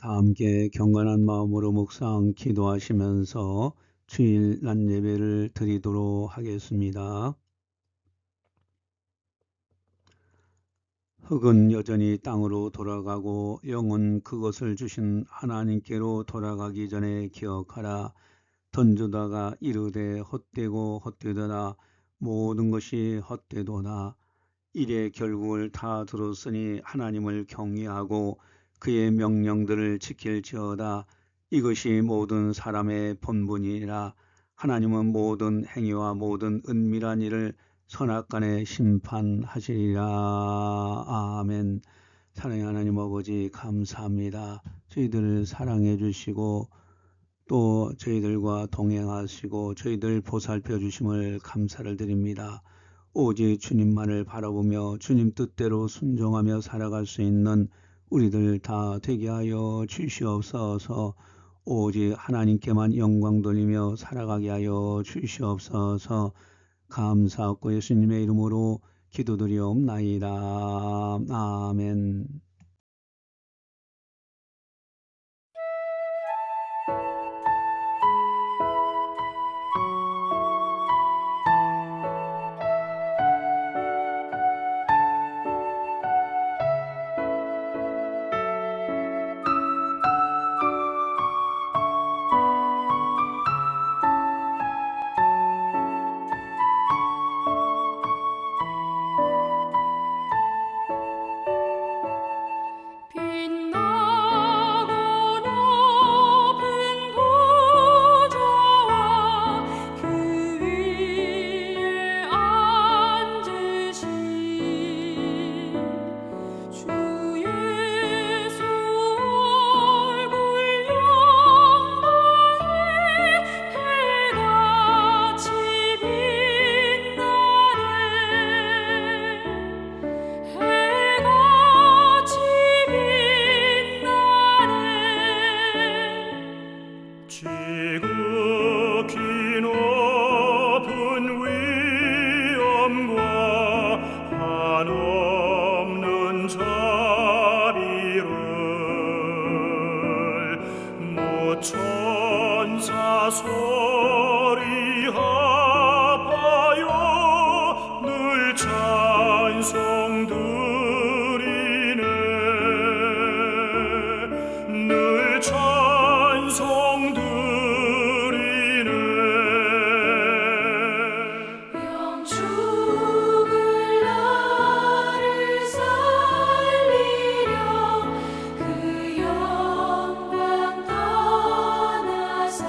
다 함께 경건한 마음으로 묵상 기도하시면서 주일 낮 예배를 드리도록 하겠습니다. 흙은 여전히 땅으로 돌아가고 영은 그것을 주신 하나님께로 돌아가기 전에 기억하라. 던져다가 이르되 헛되고 헛되더라. 모든 것이 헛되도다. 일의 결국을 다 들었으니 하나님을 경외하고 그의 명령들을 지킬지어다. 이것이 모든 사람의 본분이라. 하나님은 모든 행위와 모든 은밀한 일을 선악간에 심판하시리라. 아멘. 사랑의 하나님 아버지 감사합니다. 저희들을 사랑해 주시고 또 저희들과 동행하시고 저희들 보살펴 주심을 감사를 드립니다. 오직 주님만을 바라보며 주님 뜻대로 순종하며 살아갈 수 있는 우리들 다 되게 하여 주시옵소서. 오직 하나님께만 영광 돌리며 살아가게 하여 주시옵소서. 감사하고 예수님의 이름으로 기도드리옵나이다. 아멘. 천사 소리 합하여 늘 찬송 드리네. 늘 찬송 드리네. 영축을 나를 살리려 그 영광 떠나서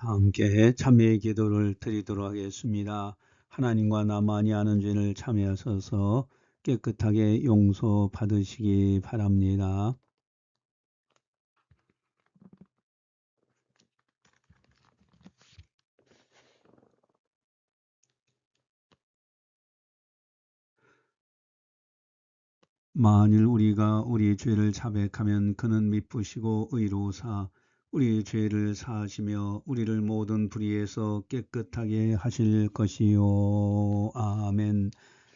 함께 참회의 기도를 드리도록 하겠습니다. 하나님과 나만이 아는 죄를 참회하셔서 깨끗하게 용서받으시기 바랍니다. 만일 우리가 우리 죄를 자백하면 그는 미쁘시고 의로우사 우리 죄를 사하시며 우리를 모든 불의에서 깨끗하게 하실 것이요. 아멘.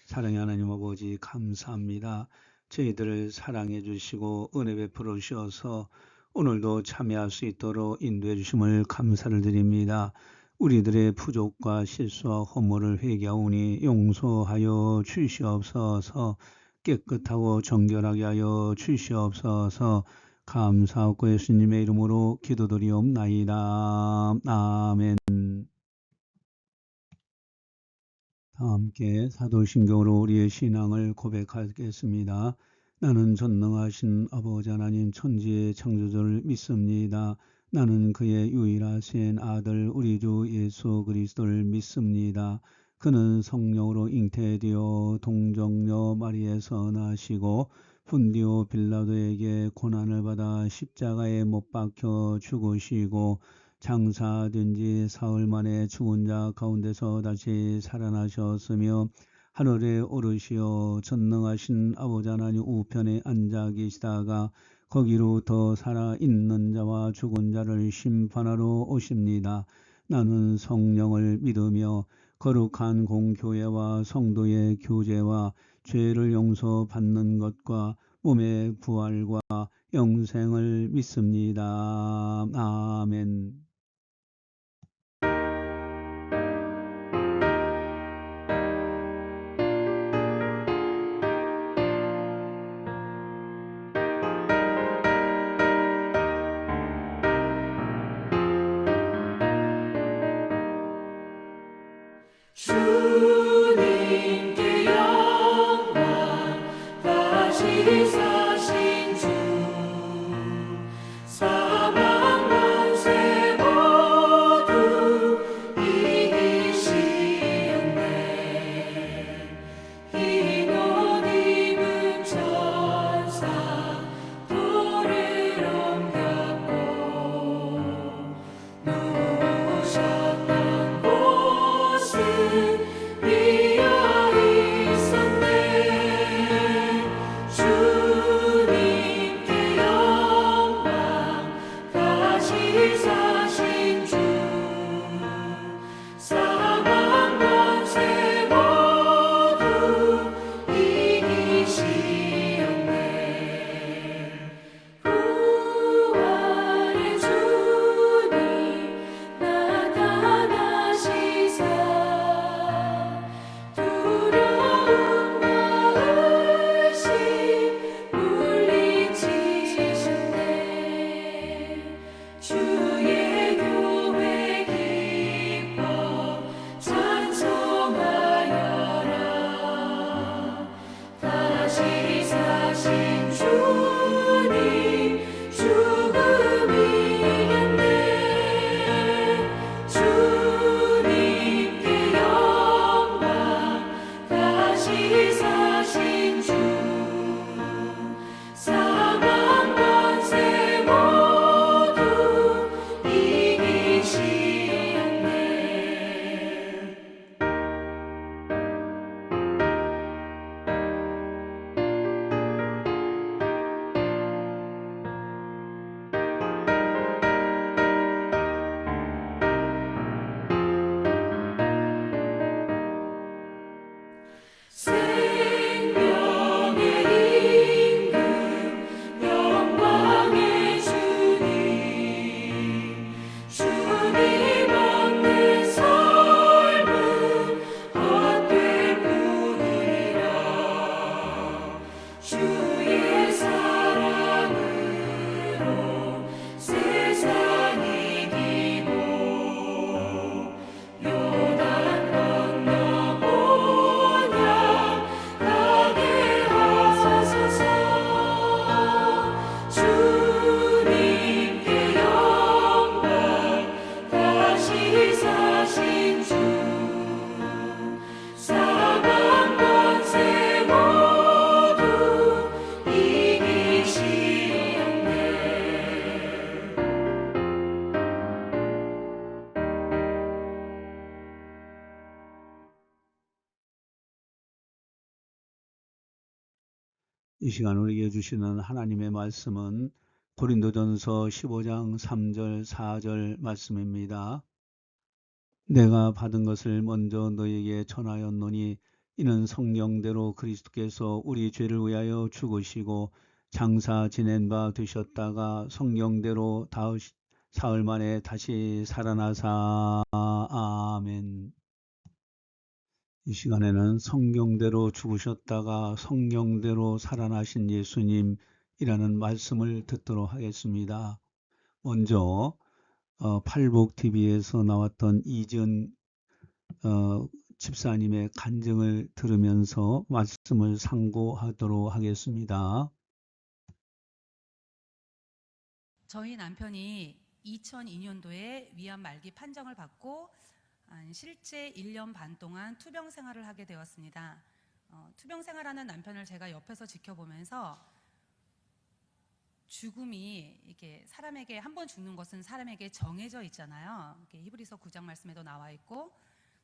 사랑의 하나님 아버지 감사합니다. 저희들을 사랑해 주시고 은혜 베풀어 주셔서 오늘도 참여할 수 있도록 인도해 주심을 감사를 드립니다. 우리들의 부족과 실수와 허물을 회개하오니 용서하여 주시옵소서. 깨끗하고 정결하게 하여 주시옵소서. 감사하고 예수님의 이름으로 기도드리옵나이다. 아멘. 함께 사도신경으로 우리의 신앙을 고백하겠습니다. 나는 전능하신 아버지 하나님 천지의 창조주를 믿습니다. 나는 그의 유일하신 아들 우리 주 예수 그리스도를 믿습니다. 그는 성령으로 잉태되어 동정녀 마리에서 나시고 본디오 빌라도에게 고난을 받아 십자가에 못 박혀 죽으시고 장사된 지 사흘 만에 죽은 자 가운데서 다시 살아나셨으며 하늘에 오르시어 전능하신 아버지 하나님 우편에 앉아 계시다가 거기로 더 살아있는 자와 죽은 자를 심판하러 오십니다. 나는 성령을 믿으며 거룩한 공교회와 성도의 교제와 죄를 용서받는 것과 몸의 부활과 영생을 믿습니다. 아멘. 주님께 영광 다시 사신 주 사망 권세 모두 이기시었네. 흰 옷 입은 천사 돌을 옮겼고 누우셨던 곳은 비어 있었네. 주님께 영광 다시 사신 주 사망 권세 모두 이기시었네. 부활의 주님 나타나시사 두려움과 의심 물리치셨네. 주의 이 시간 우리에게 주시는 하나님의 말씀은 고린도전서 15장 3절 4절 말씀입니다. 내가 받은 것을 먼저 너에게 전하였노니 이는 성경대로 그리스도께서 우리 죄를 위하여 죽으시고 장사 지낸 바 되셨다가 성경대로 사흘 만에 다시 살아나사. 아멘. 이 시간에는 성경대로 죽으셨다가 성경대로 살아나신 예수님이라는 말씀을 듣도록 하겠습니다. 먼저 팔복TV에서 나왔던 이전 집사님의 간증을 들으면서 말씀을 상고하도록 하겠습니다. 저희 남편이 2002년도에 위암 말기 판정을 받고 실제 1년 반 동안 투병 생활을 하게 되었습니다. 투병 생활하는 남편을 제가 옆에서 지켜보면서 죽음이 이렇게 사람에게 한 번 죽는 것은 사람에게 정해져 있잖아요. 이렇게 히브리서 9장 말씀에도 나와 있고,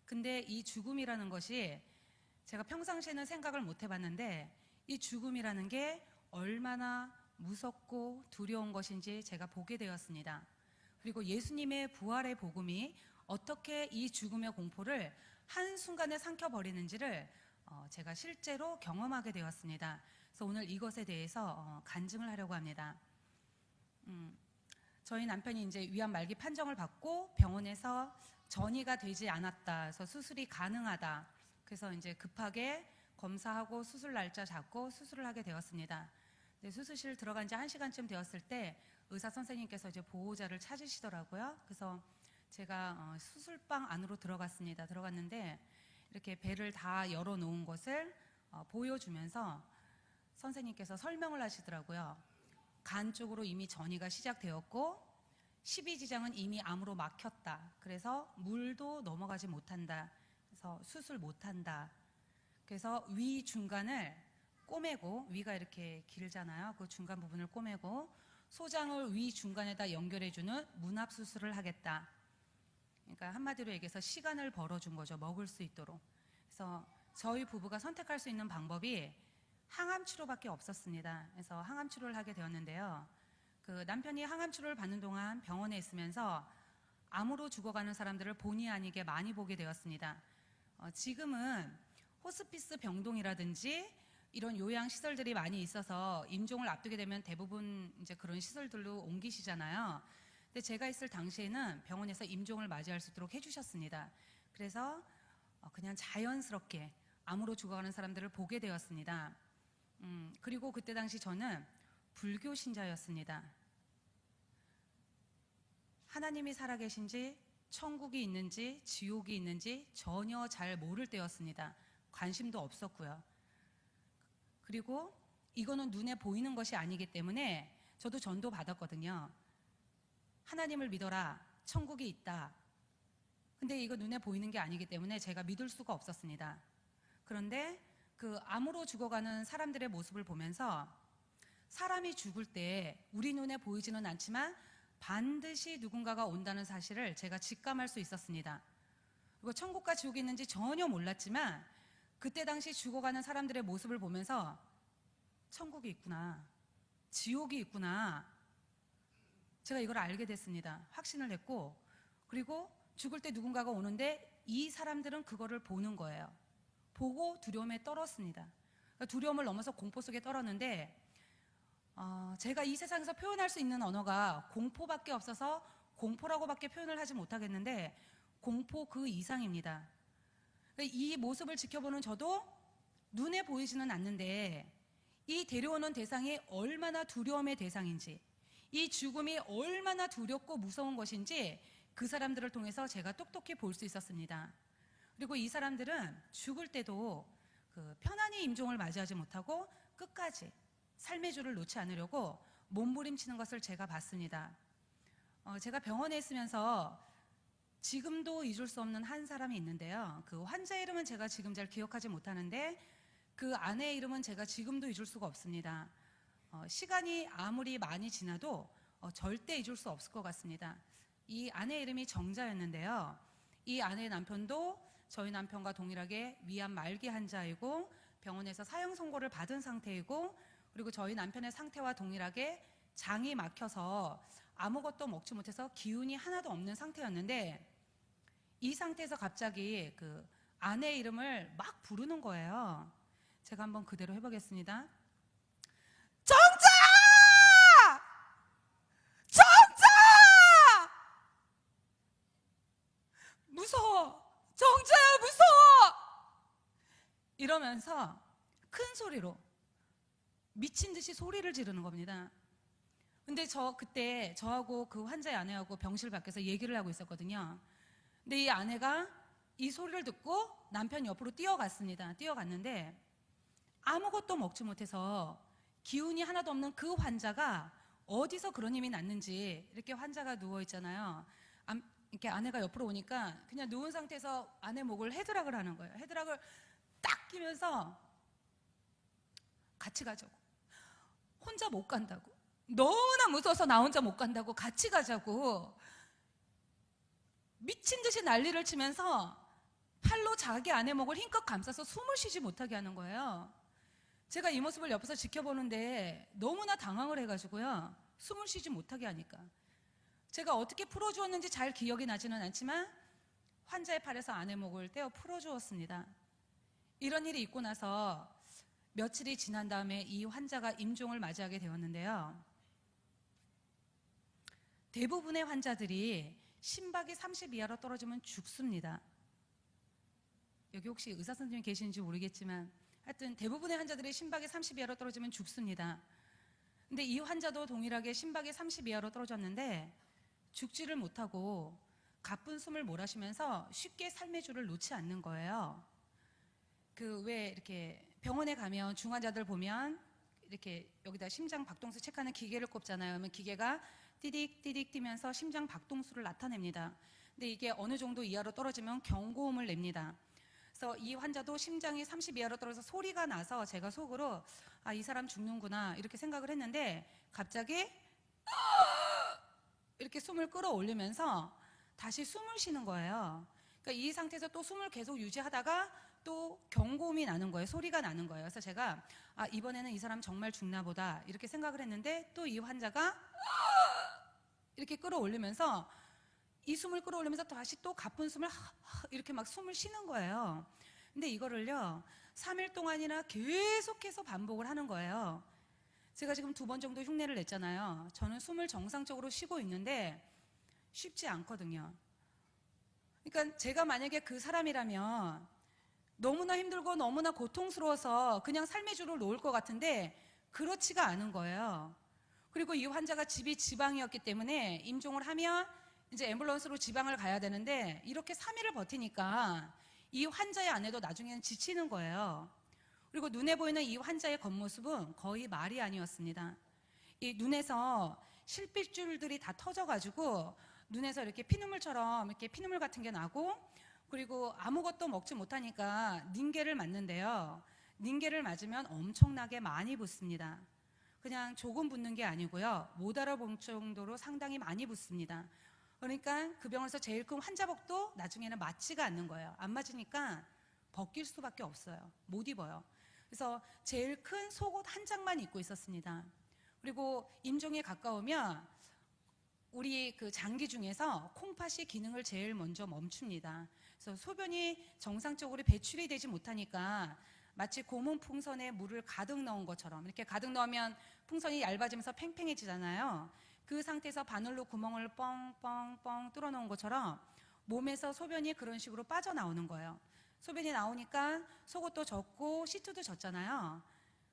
근데 이 죽음이라는 것이 제가 평상시에는 생각을 못 해봤는데 이 죽음이라는 게 얼마나 무섭고 두려운 것인지 제가 보게 되었습니다. 그리고 예수님의 부활의 복음이 어떻게 이 죽음의 공포를 한순간에 삼켜버리는지를 제가 실제로 경험하게 되었습니다. 그래서 오늘 이것에 대해서 간증을 하려고 합니다. 저희 남편이 이제 위암 말기 판정을 받고 병원에서 전이가 되지 않았다, 그래서 수술이 가능하다, 그래서 이제 급하게 검사하고 수술 날짜 잡고 수술을 하게 되었습니다. 수술실 들어간 지 1시간쯤 되었을 때 의사 선생님께서 이제 보호자를 찾으시더라고요. 그래서 제가 수술방 안으로 들어갔습니다. 들어갔는데 이렇게 배를 다 열어놓은 것을 보여주면서 선생님께서 설명을 하시더라고요. 간 쪽으로 이미 전이가 시작되었고 12지장은 이미 암으로 막혔다. 그래서 물도 넘어가지 못한다. 그래서 수술 못한다. 그래서 위 중간을 꼬매고, 위가 이렇게 길잖아요. 그 중간 부분을 꼬매고 소장을 위 중간에다 연결해주는 문합 수술을 하겠다. 그러니까 한마디로 얘기해서 시간을 벌어준 거죠. 먹을 수 있도록. 그래서 저희 부부가 선택할 수 있는 방법이 항암 치료밖에 없었습니다. 그래서 항암 치료를 하게 되었는데요. 그 남편이 항암 치료를 받는 동안 병원에 있으면서 암으로 죽어가는 사람들을 본의 아니게 많이 보게 되었습니다. 지금은 호스피스 병동이라든지 이런 요양 시설들이 많이 있어서 임종을 앞두게 되면 대부분 이제 그런 시설들로 옮기시잖아요. 근데 제가 있을 당시에는 병원에서 임종을 맞이할 수 있도록 해주셨습니다. 그래서 그냥 자연스럽게 암으로 죽어가는 사람들을 보게 되었습니다. 그리고 그때 당시 저는 불교 신자였습니다. 하나님이 살아계신지, 천국이 있는지, 지옥이 있는지 전혀 잘 모를 때였습니다. 관심도 없었고요. 그리고 이거는 눈에 보이는 것이 아니기 때문에 저도 전도 받았거든요. 하나님을 믿어라, 천국이 있다. 근데 이거 눈에 보이는 게 아니기 때문에 제가 믿을 수가 없었습니다. 그런데 그 암으로 죽어가는 사람들의 모습을 보면서 사람이 죽을 때 우리 눈에 보이지는 않지만 반드시 누군가가 온다는 사실을 제가 직감할 수 있었습니다. 그리고 천국과 지옥이 있는지 전혀 몰랐지만 그때 당시 죽어가는 사람들의 모습을 보면서 천국이 있구나, 지옥이 있구나, 제가 이걸 알게 됐습니다. 확신을 했고, 그리고 죽을 때 누군가가 오는데 이 사람들은 그거를 보는 거예요. 보고 두려움에 떨었습니다. 그러니까 두려움을 넘어서 공포 속에 떨었는데 제가 이 세상에서 표현할 수 있는 언어가 공포밖에 없어서 공포라고밖에 표현을 하지 못하겠는데 공포 그 이상입니다. 이 모습을 지켜보는 저도 눈에 보이지는 않는데 이 데려오는 대상이 얼마나 두려움의 대상인지, 이 죽음이 얼마나 두렵고 무서운 것인지 그 사람들을 통해서 제가 똑똑히 볼 수 있었습니다. 그리고 이 사람들은 죽을 때도 그 편안히 임종을 맞이하지 못하고 끝까지 삶의 줄을 놓지 않으려고 몸부림치는 것을 제가 봤습니다. 제가 병원에 있으면서 지금도 잊을 수 없는 한 사람이 있는데요. 그 환자의 이름은 제가 지금 잘 기억하지 못하는데 그 아내의 이름은 제가 지금도 잊을 수가 없습니다. 시간이 아무리 많이 지나도 절대 잊을 수 없을 것 같습니다. 이 아내의 이름이 정자였는데요. 이 아내의 남편도 저희 남편과 동일하게 위암 말기 환자이고 병원에서 사형 선고를 받은 상태이고 그리고 저희 남편의 상태와 동일하게 장이 막혀서 아무것도 먹지 못해서 기운이 하나도 없는 상태였는데, 이 상태에서 갑자기 그 아내 이름을 막 부르는 거예요. 제가 한번 그대로 해보겠습니다. 정자야! 정자야! 무서워! 정자야, 무서워! 이러면서 큰 소리로 미친 듯이 소리를 지르는 겁니다. 근데 그때 저하고 그 환자의 아내하고 병실 밖에서 얘기를 하고 있었거든요. 근데 이 아내가 이 소리를 듣고 남편 옆으로 뛰어갔습니다. 뛰어갔는데 아무것도 먹지 못해서 기운이 하나도 없는 그 환자가 어디서 그런 힘이 났는지, 이렇게 환자가 누워 있잖아요. 이렇게 아내가 옆으로 오니까 그냥 누운 상태에서 아내 목을 헤드락을 하는 거예요. 헤드락을 딱 끼면서 같이 가자고. 혼자 못 간다고. 너무나 무서워서 나 혼자 못 간다고. 같이 가자고. 미친 듯이 난리를 치면서 팔로 자기 아내 목을 힘껏 감싸서 숨을 쉬지 못하게 하는 거예요. 제가 이 모습을 옆에서 지켜보는데 너무나 당황을 해가지고요. 숨을 쉬지 못하게 하니까. 제가 어떻게 풀어주었는지 잘 기억이 나지는 않지만 환자의 팔에서 아내 목을 떼어 풀어주었습니다. 이런 일이 있고 나서 며칠이 지난 다음에 이 환자가 임종을 맞이하게 되었는데요. 대부분의 환자들이 심박이 30 이하로 떨어지면 죽습니다. 여기 혹시 의사 선생님 계시는지 모르겠지만 하여튼 대부분의 환자들이 심박이 30 이하로 떨어지면 죽습니다. 근데 이 환자도 동일하게 심박이 30 이하로 떨어졌는데 죽지를 못하고 가쁜 숨을 몰아쉬면서 쉽게 삶의 줄을 놓지 않는 거예요. 왜 이렇게 병원에 가면 중환자들 보면 이렇게 여기다 심장 박동수 체크하는 기계를 꼽잖아요. 그러면 기계가 띠딕 띠딕 뛰면서 심장 박동수를 나타냅니다. 근데 이게 어느 정도 이하로 떨어지면 경고음을 냅니다. 그래서 이 환자도 심장이 30 이하로 떨어져서 소리가 나서 제가 속으로 이 사람 죽는구나 이렇게 생각을 했는데, 갑자기 이렇게 숨을 끌어올리면서 다시 숨을 쉬는 거예요. 그러니까 이 상태에서 또 숨을 계속 유지하다가 또 경고음이 나는 거예요. 소리가 나는 거예요. 그래서 제가 이번에는 이 사람 정말 죽나 보다 이렇게 생각을 했는데, 또 이 환자가 이렇게 끌어올리면서 이 숨을 끌어올리면서 다시 또 가쁜 숨을 이렇게 막 숨을 쉬는 거예요. 근데 이거를요 3일 동안이나 계속해서 반복을 하는 거예요. 제가 지금 2번 정도 흉내를 냈잖아요. 저는 숨을 정상적으로 쉬고 있는데 쉽지 않거든요. 그러니까 제가 만약에 그 사람이라면 너무나 힘들고 너무나 고통스러워서 그냥 삶의 줄을 놓을 것 같은데 그렇지가 않은 거예요. 그리고 이 환자가 집이 지방이었기 때문에 임종을 하면 이제 앰뷸런스로 지방을 가야 되는데 이렇게 3일을 버티니까 이 환자의 아내도 나중에는 지치는 거예요. 그리고 눈에 보이는 이 환자의 겉모습은 거의 말이 아니었습니다. 이 눈에서 실핏줄들이 다 터져가지고 눈에서 이렇게 피눈물처럼 이렇게 피눈물 같은 게 나고, 그리고 아무것도 먹지 못하니까 닌게를 맞는데요. 닌게를 맞으면 엄청나게 많이 붓습니다. 그냥 조금 붓는 게 아니고요. 못 알아볼 정도로 상당히 많이 붓습니다. 그러니까 그 병원에서 제일 큰 환자복도 나중에는 맞지가 않는 거예요. 안 맞으니까 벗길 수밖에 없어요. 못 입어요. 그래서 제일 큰 속옷 한 장만 입고 있었습니다. 그리고 임종에 가까우면 우리 그 장기 중에서 콩팥이 기능을 제일 먼저 멈춥니다. 그래서 소변이 정상적으로 배출이 되지 못하니까 마치 고문 풍선에 물을 가득 넣은 것처럼, 이렇게 가득 넣으면 풍선이 얇아지면서 팽팽해지잖아요. 그 상태에서 바늘로 구멍을 뻥뻥뻥 뚫어 놓은 것처럼 몸에서 소변이 그런 식으로 빠져나오는 거예요. 소변이 나오니까 속옷도 젖고 시트도 젖잖아요.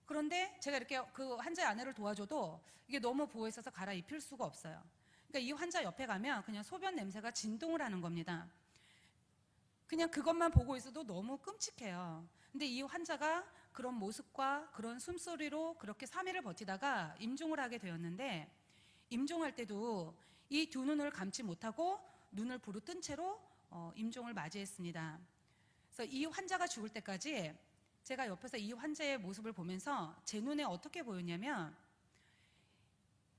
그런데 제가 이렇게 그 환자의 아내를 도와줘도 이게 너무 부어있어서 갈아입힐 수가 없어요. 그러니까 이 환자 옆에 가면 그냥 소변 냄새가 진동을 하는 겁니다. 그냥 그것만 보고 있어도 너무 끔찍해요. 근데 이 환자가 그런 모습과 그런 숨소리로 그렇게 3일을 버티다가 임종을 하게 되었는데, 임종할 때도 이 두 눈을 감지 못하고 눈을 부르뜬 채로 임종을 맞이했습니다. 그래서 이 환자가 죽을 때까지 제가 옆에서 이 환자의 모습을 보면서 제 눈에 어떻게 보였냐면,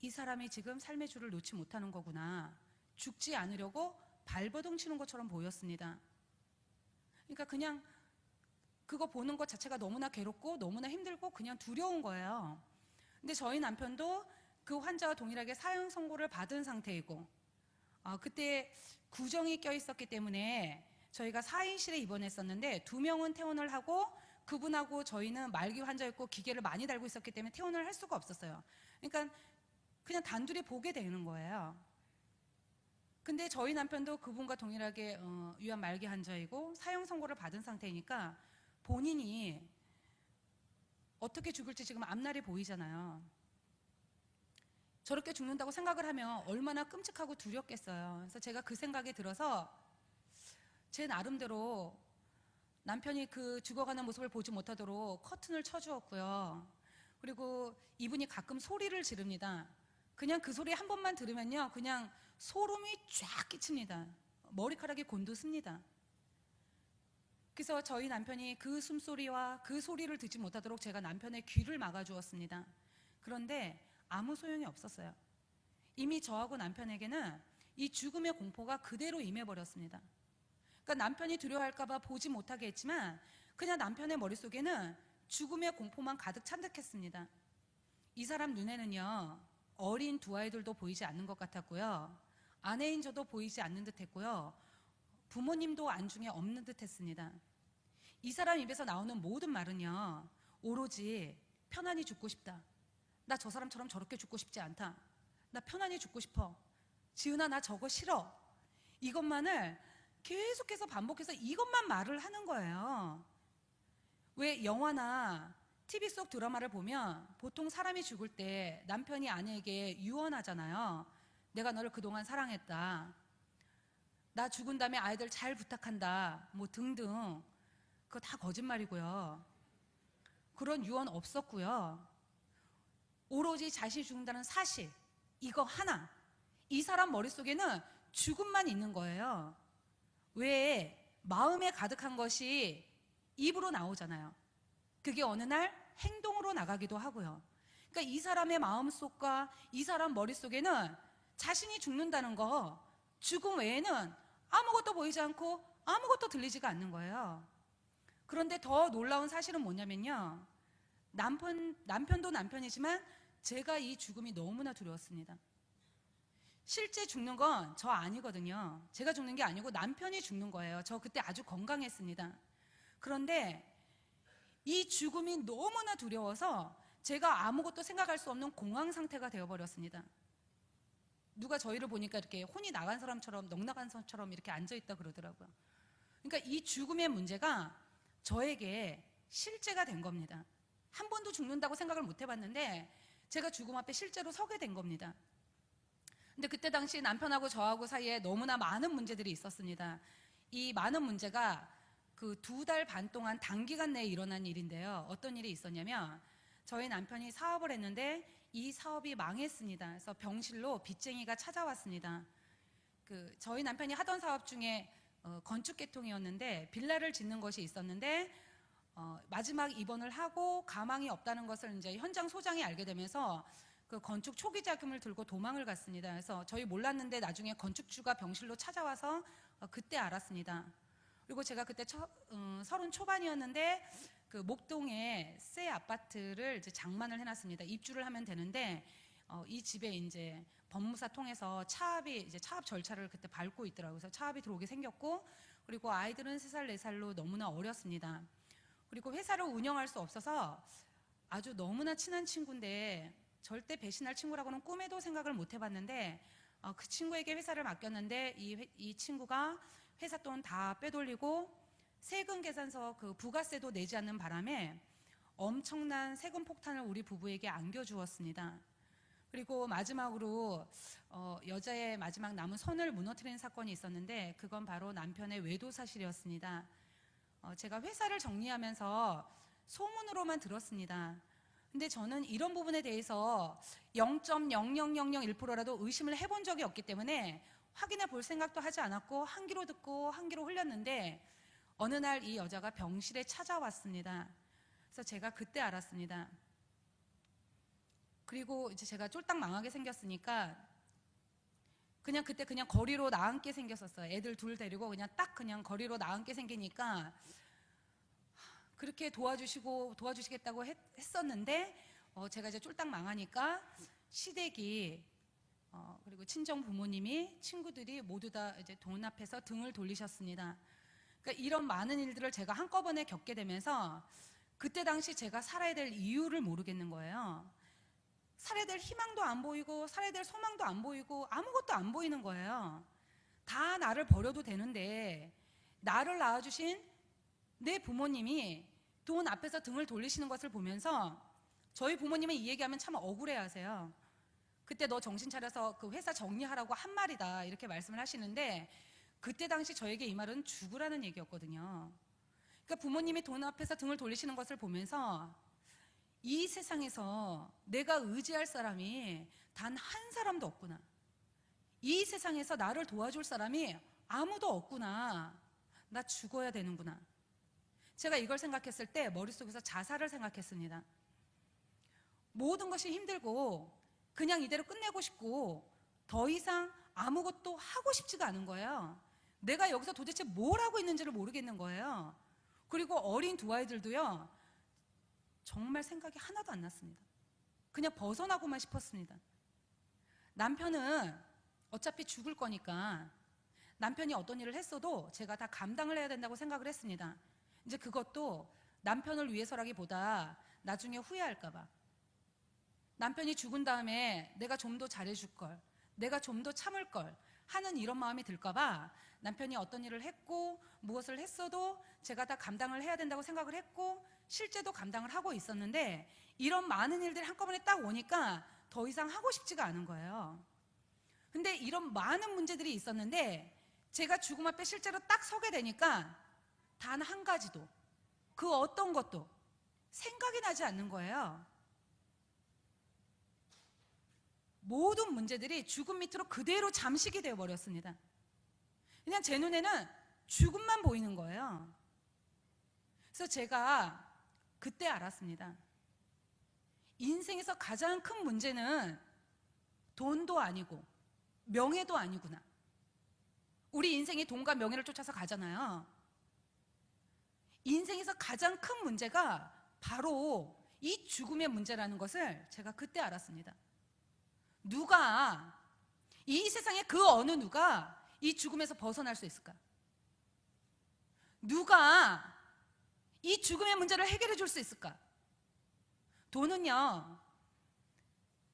이 사람이 지금 삶의 줄을 놓지 못하는 거구나. 죽지 않으려고 발버둥 치는 것처럼 보였습니다. 그러니까 그냥 그거 보는 것 자체가 너무나 괴롭고 너무나 힘들고 그냥 두려운 거예요. 근데 저희 남편도 그 환자와 동일하게 사형 선고를 받은 상태이고, 그때 구정이 껴 있었기 때문에 저희가 4인실에 입원했었는데 2명은 퇴원을 하고 그분하고 저희는 말기 환자였고 기계를 많이 달고 있었기 때문에 퇴원을 할 수가 없었어요. 그러니까 그냥 단둘이 보게 되는 거예요. 근데 저희 남편도 그분과 동일하게 위암 말기 환자이고 사형 선고를 받은 상태이니까 본인이 어떻게 죽을지 지금 앞날이 보이잖아요. 저렇게 죽는다고 생각을 하면 얼마나 끔찍하고 두렵겠어요. 그래서 제가 그 생각이 들어서 제 나름대로 남편이 그 죽어가는 모습을 보지 못하도록 커튼을 쳐주었고요. 그리고 이분이 가끔 소리를 지릅니다. 그냥 그 소리 한 번만 들으면요, 그냥 소름이 쫙 끼칩니다. 머리카락이 곤두습니다. 그래서 저희 남편이 그 숨소리와 그 소리를 듣지 못하도록 제가 남편의 귀를 막아주었습니다. 그런데 아무 소용이 없었어요. 이미 저하고 남편에게는 이 죽음의 공포가 그대로 임해버렸습니다. 그러니까 남편이 두려워할까봐 보지 못하게 했지만 그냥 남편의 머릿속에는 죽음의 공포만 가득 찬 듯했습니다. 이 사람 눈에는요, 어린 두 아이들도 보이지 않는 것 같았고요, 아내인 저도 보이지 않는 듯했고요, 부모님도 안중에 없는 듯했습니다. 이 사람 입에서 나오는 모든 말은요, 오로지 편안히 죽고 싶다, 나 저 사람처럼 저렇게 죽고 싶지 않다, 나 편안히 죽고 싶어, 지은아 나 저거 싫어, 이것만을 계속해서 반복해서 이것만 말을 하는 거예요. 왜 영화나 TV 속 드라마를 보면 보통 사람이 죽을 때 남편이 아내에게 유언하잖아요. 내가 너를 그동안 사랑했다, 나 죽은 다음에 아이들 잘 부탁한다, 뭐 등등. 그거 다 거짓말이고요. 그런 유언 없었고요. 오로지 자신이 죽는다는 사실, 이거 하나, 이 사람 머릿속에는 죽음만 있는 거예요. 왜 마음에 가득한 것이 입으로 나오잖아요. 그게 어느 날 행동으로 나가기도 하고요. 그러니까 이 사람의 마음속과 이 사람 머릿속에는 자신이 죽는다는 거, 죽음 외에는 아무것도 보이지 않고 아무것도 들리지가 않는 거예요. 그런데 더 놀라운 사실은 뭐냐면요, 남편도 남편이지만 제가 이 죽음이 너무나 두려웠습니다. 실제 죽는 건 저 아니거든요. 제가 죽는 게 아니고 남편이 죽는 거예요. 저 그때 아주 건강했습니다. 그런데 이 죽음이 너무나 두려워서 제가 아무것도 생각할 수 없는 공황 상태가 되어버렸습니다. 누가 저희를 보니까 이렇게 혼이 나간 사람처럼, 넋나간 사람처럼 이렇게 앉아있다 그러더라고요. 그러니까 이 죽음의 문제가 저에게 실제가 된 겁니다. 한 번도 죽는다고 생각을 못 해봤는데 제가 죽음 앞에 실제로 서게 된 겁니다. 근데 그때 당시 남편하고 저하고 사이에 너무나 많은 문제들이 있었습니다. 이 많은 문제가 그 2달 반 동안 단기간 내에 일어난 일인데요. 어떤 일이 있었냐면 저희 남편이 사업을 했는데 이 사업이 망했습니다. 그래서 병실로 빚쟁이가 찾아왔습니다. 저희 남편이 하던 사업 중에 건축 계통이었는데 빌라를 짓는 것이 있었는데 마지막 입원을 하고 가망이 없다는 것을 이제 현장 소장이 알게 되면서 그 건축 초기 자금을 들고 도망을 갔습니다. 그래서 저희 몰랐는데 나중에 건축주가 병실로 찾아와서 그때 알았습니다. 그리고 제가 그때 30 초반이었는데 그 목동에 새 아파트를 이제 장만을 해놨습니다. 입주를 하면 되는데 이 집에 이제 법무사 통해서 차압 절차를 그때 밟고 있더라고요. 그래서 차압이 들어오게 생겼고, 그리고 아이들은 3살, 4살로 너무나 어렸습니다. 그리고 회사를 운영할 수 없어서 아주 너무나 친한 친구인데 절대 배신할 친구라고는 꿈에도 생각을 못 해봤는데 그 친구에게 회사를 맡겼는데 이 친구가 회사 돈 다 빼돌리고 세금 계산서 그 부가세도 내지 않는 바람에 엄청난 세금 폭탄을 우리 부부에게 안겨주었습니다. 그리고 마지막으로 여자의 마지막 남은 선을 무너뜨리는 사건이 있었는데 그건 바로 남편의 외도 사실이었습니다. 제가 회사를 정리하면서 소문으로만 들었습니다. 근데 저는 이런 부분에 대해서 0.00001%라도 의심을 해본 적이 없기 때문에 확인해 볼 생각도 하지 않았고 한 귀로 듣고 한 귀로 흘렸는데 어느 날 이 여자가 병실에 찾아왔습니다. 그래서 제가 그때 알았습니다. 그리고 이제 제가 쫄딱 망하게 생겼으니까 그때 그냥 거리로 나앉게 생겼었어요. 애들 둘 데리고 그냥 거리로 나앉게 생기니까 그렇게 도와주시겠다고 했었는데 제가 이제 쫄딱 망하니까 시댁이 그리고 친정 부모님이 친구들이 모두 다 이제 돈 앞에서 등을 돌리셨습니다. 그러니까 이런 많은 일들을 제가 한꺼번에 겪게 되면서 그때 당시 제가 살아야 될 이유를 모르겠는 거예요. 살아야 될 희망도 안 보이고 살아야 될 소망도 안 보이고 아무것도 안 보이는 거예요. 다 나를 버려도 되는데 나를 낳아주신 내 부모님이 돈 앞에서 등을 돌리시는 것을 보면서 저희 부모님은 이 얘기하면 참 억울해 하세요. 그때 너 정신 차려서 그 회사 정리하라고 한 말이다 이렇게 말씀을 하시는데 그때 당시 저에게 이 말은 죽으라는 얘기였거든요. 그러니까 부모님이 돈 앞에서 등을 돌리시는 것을 보면서 이 세상에서 내가 의지할 사람이 단 한 사람도 없구나. 이 세상에서 나를 도와줄 사람이 아무도 없구나. 나 죽어야 되는구나. 제가 이걸 생각했을 때 머릿속에서 자살을 생각했습니다. 모든 것이 힘들고 그냥 이대로 끝내고 싶고 더 이상 아무것도 하고 싶지가 않은 거예요. 내가 여기서 도대체 뭘 하고 있는지를 모르겠는 거예요. 그리고 어린 두 아이들도요, 정말 생각이 하나도 안 났습니다. 그냥 벗어나고만 싶었습니다. 남편은 어차피 죽을 거니까 남편이 어떤 일을 했어도 제가 다 감당을 해야 된다고 생각을 했습니다. 이제 그것도 남편을 위해서라기보다 나중에 후회할까봐. 남편이 죽은 다음에 내가 좀 더 잘해줄 걸, 내가 좀 더 참을 걸 하는 이런 마음이 들까봐 남편이 어떤 일을 했고 무엇을 했어도 제가 다 감당을 해야 된다고 생각을 했고 실제도 감당을 하고 있었는데 이런 많은 일들이 한꺼번에 딱 오니까 더 이상 하고 싶지가 않은 거예요. 근데 이런 많은 문제들이 있었는데 제가 죽음 앞에 실제로 딱 서게 되니까 단 한 가지도 그 어떤 것도 생각이 나지 않는 거예요. 모든 문제들이 죽음 밑으로 그대로 잠식이 되어버렸습니다. 그냥 제 눈에는 죽음만 보이는 거예요. 그래서 제가 그때 알았습니다. 인생에서 가장 큰 문제는 돈도 아니고 명예도 아니구나. 우리 인생이 돈과 명예를 쫓아서 가잖아요. 인생에서 가장 큰 문제가 바로 이 죽음의 문제라는 것을 제가 그때 알았습니다. 누가, 이 세상에 그 어느 누가 이 죽음에서 벗어날 수 있을까? 누가 이 죽음의 문제를 해결해 줄 수 있을까? 돈은요,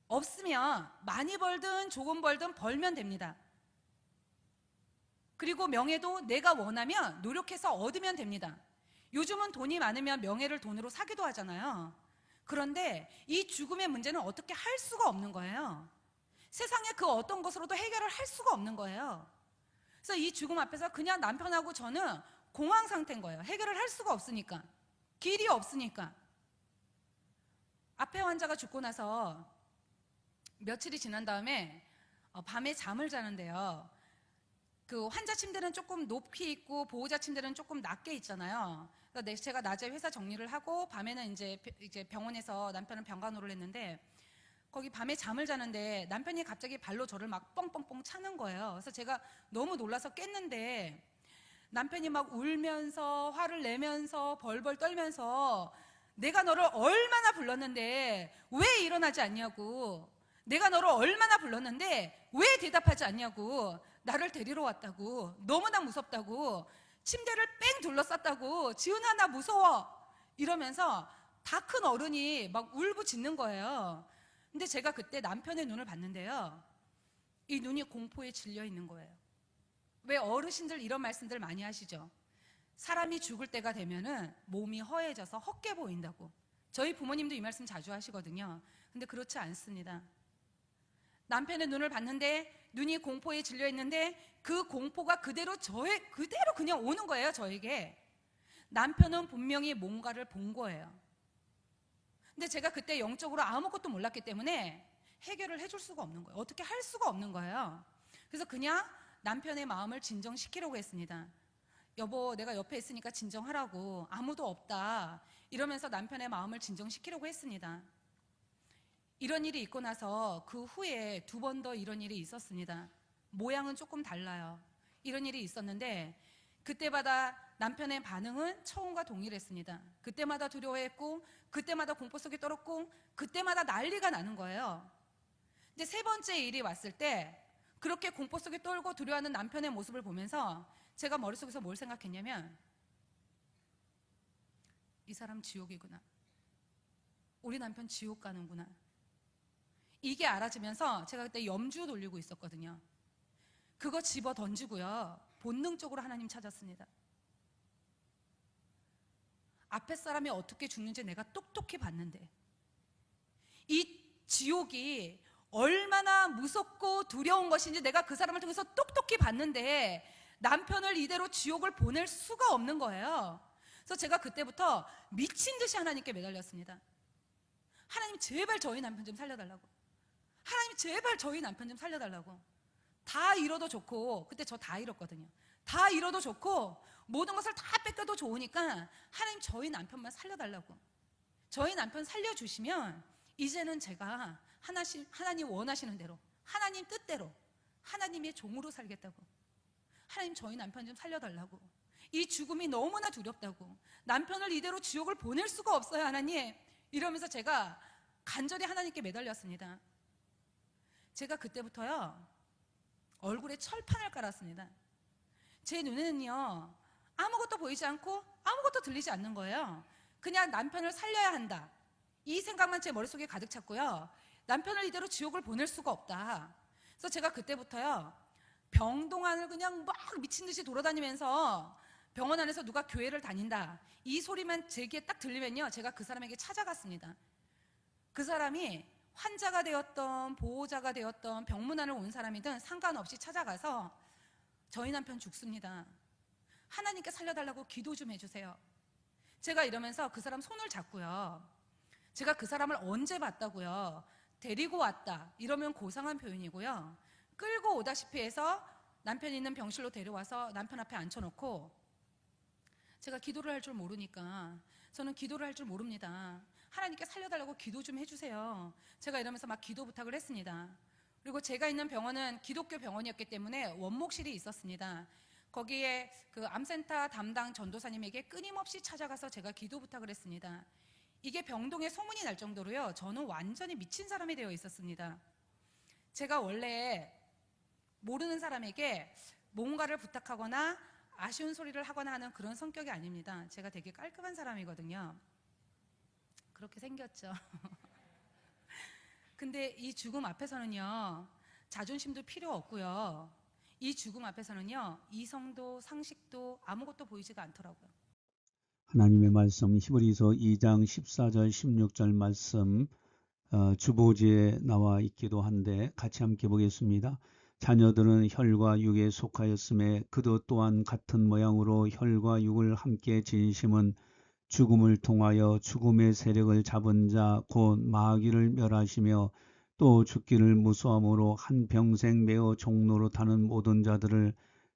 없으면 많이 벌든 조금 벌든 벌면 됩니다. 그리고 명예도 내가 원하면 노력해서 얻으면 됩니다. 요즘은 돈이 많으면 명예를 돈으로 사기도 하잖아요. 그런데 이 죽음의 문제는 어떻게 할 수가 없는 거예요. 세상에 그 어떤 것으로도 해결을 할 수가 없는 거예요. 그래서 이 죽음 앞에서 그냥 남편하고 저는 공황 상태인 거예요. 해결을 할 수가 없으니까. 길이 없으니까. 앞에 환자가 죽고 나서 며칠이 지난 다음에 밤에 잠을 자는데요. 그 환자 침대는 조금 높이 있고 보호자 침대는 조금 낮게 있잖아요. 그래서 제가 낮에 회사 정리를 하고 밤에는 이제 병원에서 남편은 병간호를 했는데 거기 밤에 잠을 자는데 남편이 갑자기 발로 저를 막 뻥뻥뻥 차는 거예요. 그래서 제가 너무 놀라서 깼는데 남편이 막 울면서 화를 내면서 벌벌 떨면서 내가 너를 얼마나 불렀는데 왜 일어나지 않냐고, 내가 너를 얼마나 불렀는데 왜 대답하지 않냐고, 나를 데리러 왔다고, 너무나 무섭다고, 침대를 뺑 둘러쌌다고, 지은아 나 무서워 이러면서 다 큰 어른이 막 울부짖는 거예요. 근데 제가 그때 남편의 눈을 봤는데요, 이 눈이 공포에 질려 있는 거예요. 왜 어르신들 이런 말씀들 많이 하시죠? 사람이 죽을 때가 되면은 몸이 허해져서 헛게 보인다고. 저희 부모님도 이 말씀 자주 하시거든요. 근데 그렇지 않습니다. 남편의 눈을 봤는데 눈이 공포에 질려 있는데 그 공포가 그대로 그냥 오는 거예요, 저에게. 남편은 분명히 뭔가를 본 거예요. 근데 제가 그때 영적으로 아무것도 몰랐기 때문에 해결을 해줄 수가 없는 거예요. 어떻게 할 수가 없는 거예요. 그래서 그냥 남편의 마음을 진정시키려고 했습니다. 여보, 내가 옆에 있으니까 진정하라고, 아무도 없다 이러면서 남편의 마음을 진정시키려고 했습니다. 이런 일이 있고 나서 그 후에 2번 더 이런 일이 있었습니다. 모양은 조금 달라요. 이런 일이 있었는데 그때마다 남편의 반응은 처음과 동일했습니다. 그때마다 두려워했고, 그때마다 공포 속에 떨었고, 그때마다 난리가 나는 거예요. 근데 세 번째 일이 왔을 때 그렇게 공포 속에 떨고 두려워하는 남편의 모습을 보면서 제가 머릿속에서 뭘 생각했냐면, 이 사람 지옥이구나. 우리 남편 지옥 가는구나. 이게 알아지면서 제가 그때 염주 돌리고 있었거든요. 그거 집어 던지고요, 본능적으로 하나님 찾았습니다. 앞에 사람이 어떻게 죽는지 내가 똑똑히 봤는데, 이 지옥이 얼마나 무섭고 두려운 것인지 내가 그 사람을 통해서 똑똑히 봤는데 남편을 이대로 지옥을 보낼 수가 없는 거예요. 그래서 제가 그때부터 미친 듯이 하나님께 매달렸습니다. 하나님 제발 저희 남편 좀 살려달라고. 하나님 제발 저희 남편 좀 살려달라고. 다 잃어도 좋고, 그때 저 다 잃었거든요. 다 잃어도 좋고 모든 것을 다 뺏겨도 좋으니까 하나님 저희 남편만 살려달라고. 저희 남편 살려주시면 이제는 제가 하나님 원하시는 대로, 하나님 뜻대로 하나님의 종으로 살겠다고. 하나님 저희 남편 좀 살려달라고. 이 죽음이 너무나 두렵다고. 남편을 이대로 지옥을 보낼 수가 없어요 하나님. 이러면서 제가 간절히 하나님께 매달렸습니다. 제가 그때부터요 얼굴에 철판을 깔았습니다. 제 눈에는요 아무것도 보이지 않고 아무것도 들리지 않는 거예요. 그냥 남편을 살려야 한다, 이 생각만 제 머릿속에 가득 찼고요. 남편을 이대로 지옥을 보낼 수가 없다. 그래서 제가 그때부터요 병동 안을 그냥 막 미친 듯이 돌아다니면서, 병원 안에서 누가 교회를 다닌다 이 소리만 제 귀에 딱 들리면요 제가 그 사람에게 찾아갔습니다. 그 사람이 환자가 되었던 보호자가 되었던 병문안을 온 사람이든 상관없이 찾아가서 저희 남편 죽습니다, 하나님께 살려달라고 기도 좀 해주세요. 제가 이러면서 그 사람 손을 잡고요, 제가 그 사람을 언제 봤다고요, 데리고 왔다 이러면 고상한 표현이고요, 끌고 오다시피 해서 남편이 있는 병실로 데려와서 남편 앞에 앉혀놓고, 제가 기도를 할 줄 모르니까, 저는 기도를 할 줄 모릅니다, 하나님께 살려달라고 기도 좀 해주세요. 제가 이러면서 막 기도 부탁을 했습니다. 그리고 제가 있는 병원은 기독교 병원이었기 때문에 원목실이 있었습니다. 거기에 그 암센터 담당 전도사님에게 끊임없이 찾아가서 제가 기도 부탁을 했습니다. 이게 병동에 소문이 날 정도로요 저는 완전히 미친 사람이 되어 있었습니다. 제가 원래 모르는 사람에게 뭔가를 부탁하거나 아쉬운 소리를 하거나 하는 그런 성격이 아닙니다. 제가 되게 깔끔한 사람이거든요. 그렇게 생겼죠. 근데 이 죽음 앞에서는요 자존심도 필요 없고요, 이 죽음 앞에서는요 이성도 상식도 아무것도 보이지가 않더라고요. 하나님의 말씀 히브리서 2장 14절 16절 말씀 주보지에 나와 있기도 한데 같이 함께 보겠습니다. 자녀들은 혈과 육에 속하였음에 그도 또한 같은 모양으로 혈과 육을 함께 지니심은 죽음을 통하여 죽음의 세력을 잡은 자 곧 마귀를 멸하시며 또 죽기를 무수함으로 한평생 매어 종로로 타는 모든 자들을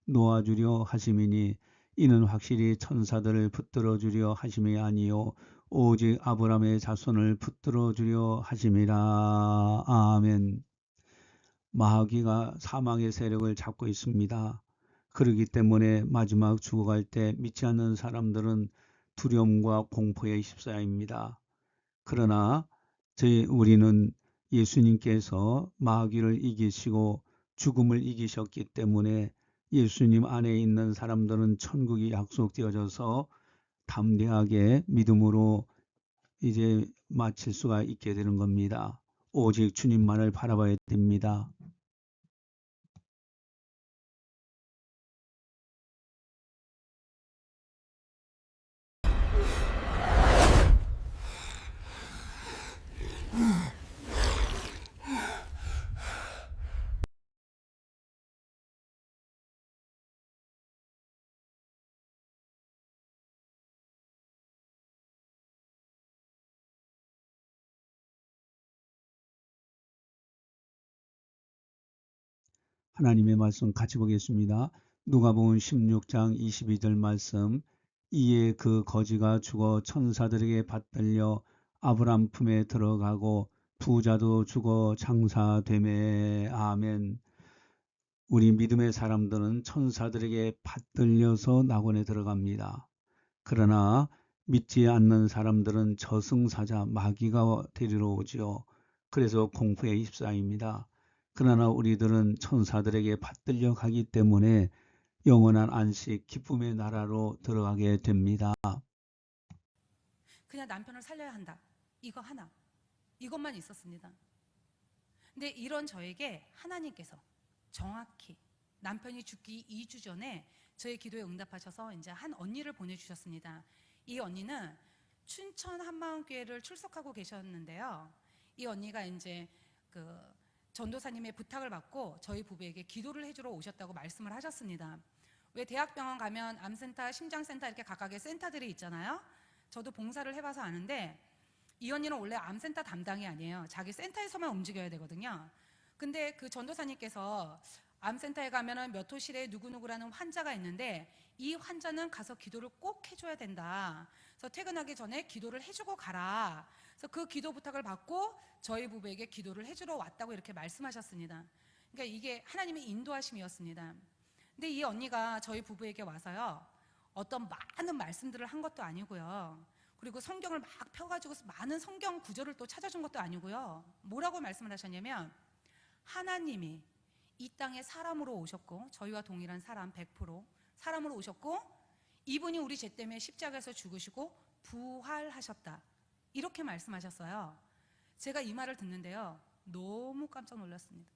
놓아주려 하심이니, 이는 확실히 천사들을 붙들어 주려 하심이 아니요 오직 아브라함의 자손을 붙들어 주려 하심이라. 아멘. 마귀가 사망의 세력을 잡고 있습니다. 그렇기 때문에 마지막 죽어갈 때 믿지 않는 사람들은 두려움과 공포에 휩싸여 합니다. 그러나 우리는 예수님께서 마귀를 이기시고 죽음을 이기셨기 때문에 예수님 안에 있는 사람들은 천국이 약속되어져서 담대하게 믿음으로 이제 마칠 수가 있게 되는 겁니다. 오직 주님만을 바라봐야 됩니다. 하나님의 말씀 같이 보겠습니다. 누가복음 16장 22절 말씀. 이에 그 거지가 죽어 천사들에게 받들려 아브람 품에 들어가고 부자도 죽어 장사되매. 아멘. 우리 믿음의 사람들은 천사들에게 받들려서 낙원에 들어갑니다. 그러나 믿지 않는 사람들은 저승사자 마귀가 데리러 오지요. 그래서 공포에 휩싸입니다. 그러나 우리들은 천사들에게 받들려 가기 때문에 영원한 안식, 기쁨의 나라로 들어가게 됩니다. 그냥 남편을 살려야 한다. 이거 하나. 이것만 있었습니다. 근데 이런 저에게 하나님께서 정확히 남편이 죽기 2주 전에 저의 기도에 응답하셔서 이제 한 언니를 보내주셨습니다. 이 언니는 춘천 한마음교회를 출석하고 계셨는데요. 이 언니가 이제 그 전도사님의 부탁을 받고 저희 부부에게 기도를 해주러 오셨다고 말씀을 하셨습니다. 왜 대학병원 가면 암센터, 심장센터 이렇게 각각의 센터들이 있잖아요. 저도 봉사를 해봐서 아는데 이 언니는 원래 암센터 담당이 아니에요. 자기 센터에서만 움직여야 되거든요. 근데 그 전도사님께서 암센터에 가면은 몇 호실에 누구누구라는 환자가 있는데 이 환자는 가서 기도를 꼭 해줘야 된다. 그래서 퇴근하기 전에 기도를 해주고 가라. 그래서 그 기도 부탁을 받고 저희 부부에게 기도를 해주러 왔다고 이렇게 말씀하셨습니다. 그러니까 이게 하나님의 인도하심이었습니다. 근데 이 언니가 저희 부부에게 와서요, 어떤 많은 말씀들을 한 것도 아니고요, 그리고 성경을 막 펴가지고 많은 성경 구절을 또 찾아준 것도 아니고요, 뭐라고 말씀을 하셨냐면 하나님이 이 땅에 사람으로 오셨고, 저희와 동일한 사람 100% 사람으로 오셨고, 이분이 우리 죄 때문에 십자가에서 죽으시고 부활하셨다, 이렇게 말씀하셨어요. 제가 이 말을 듣는데요, 너무 깜짝 놀랐습니다.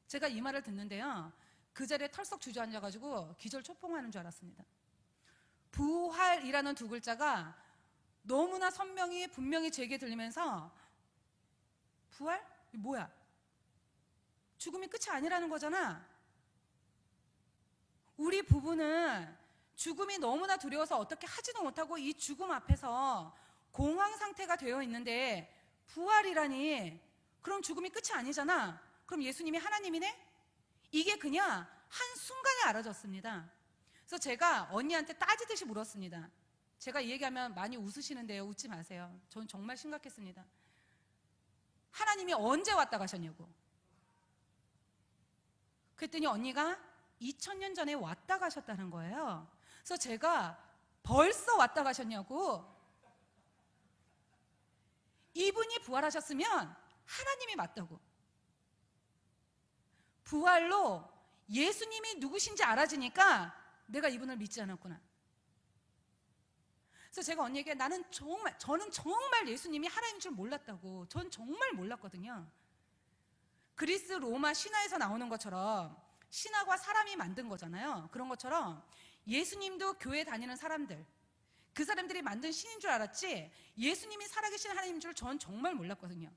제가 이 말을 듣는데요, 그 자리에 털썩 주저앉아가지고 기절초풍하는 줄 알았습니다. 부활이라는 두 글자가 너무나 선명히 분명히 제게 들리면서, 부활? 뭐야? 죽음이 끝이 아니라는 거잖아. 우리 부부는 죽음이 너무나 두려워서 어떻게 하지도 못하고 이 죽음 앞에서 공황 상태가 되어 있는데 부활이라니, 그럼 죽음이 끝이 아니잖아. 그럼 예수님이 하나님이네? 이게 그냥 한순간에 알아졌습니다. 그래서 제가 언니한테 따지듯이 물었습니다. 제가 이 얘기하면 많이 웃으시는데요, 웃지 마세요. 저는 정말 심각했습니다. 하나님이 언제 왔다 가셨냐고. 그랬더니 언니가 2000년 전에 왔다 가셨다는 거예요. 그래서 제가 벌써 왔다 가셨냐고. 이분이 부활하셨으면 하나님이 맞다고. 부활로 예수님이 누구신지 알아지니까 내가 이분을 믿지 않았구나. 그래서 제가 언니에게 저는 정말 예수님이 하나님인 줄 몰랐다고. 전 정말 몰랐거든요. 그리스 로마 신화에서 나오는 것처럼 신화가 사람이 만든 거잖아요. 그런 것처럼 예수님도 교회 다니는 사람들, 그 사람들이 만든 신인 줄 알았지 예수님이 살아계신 하나님인 줄 전 정말 몰랐거든요.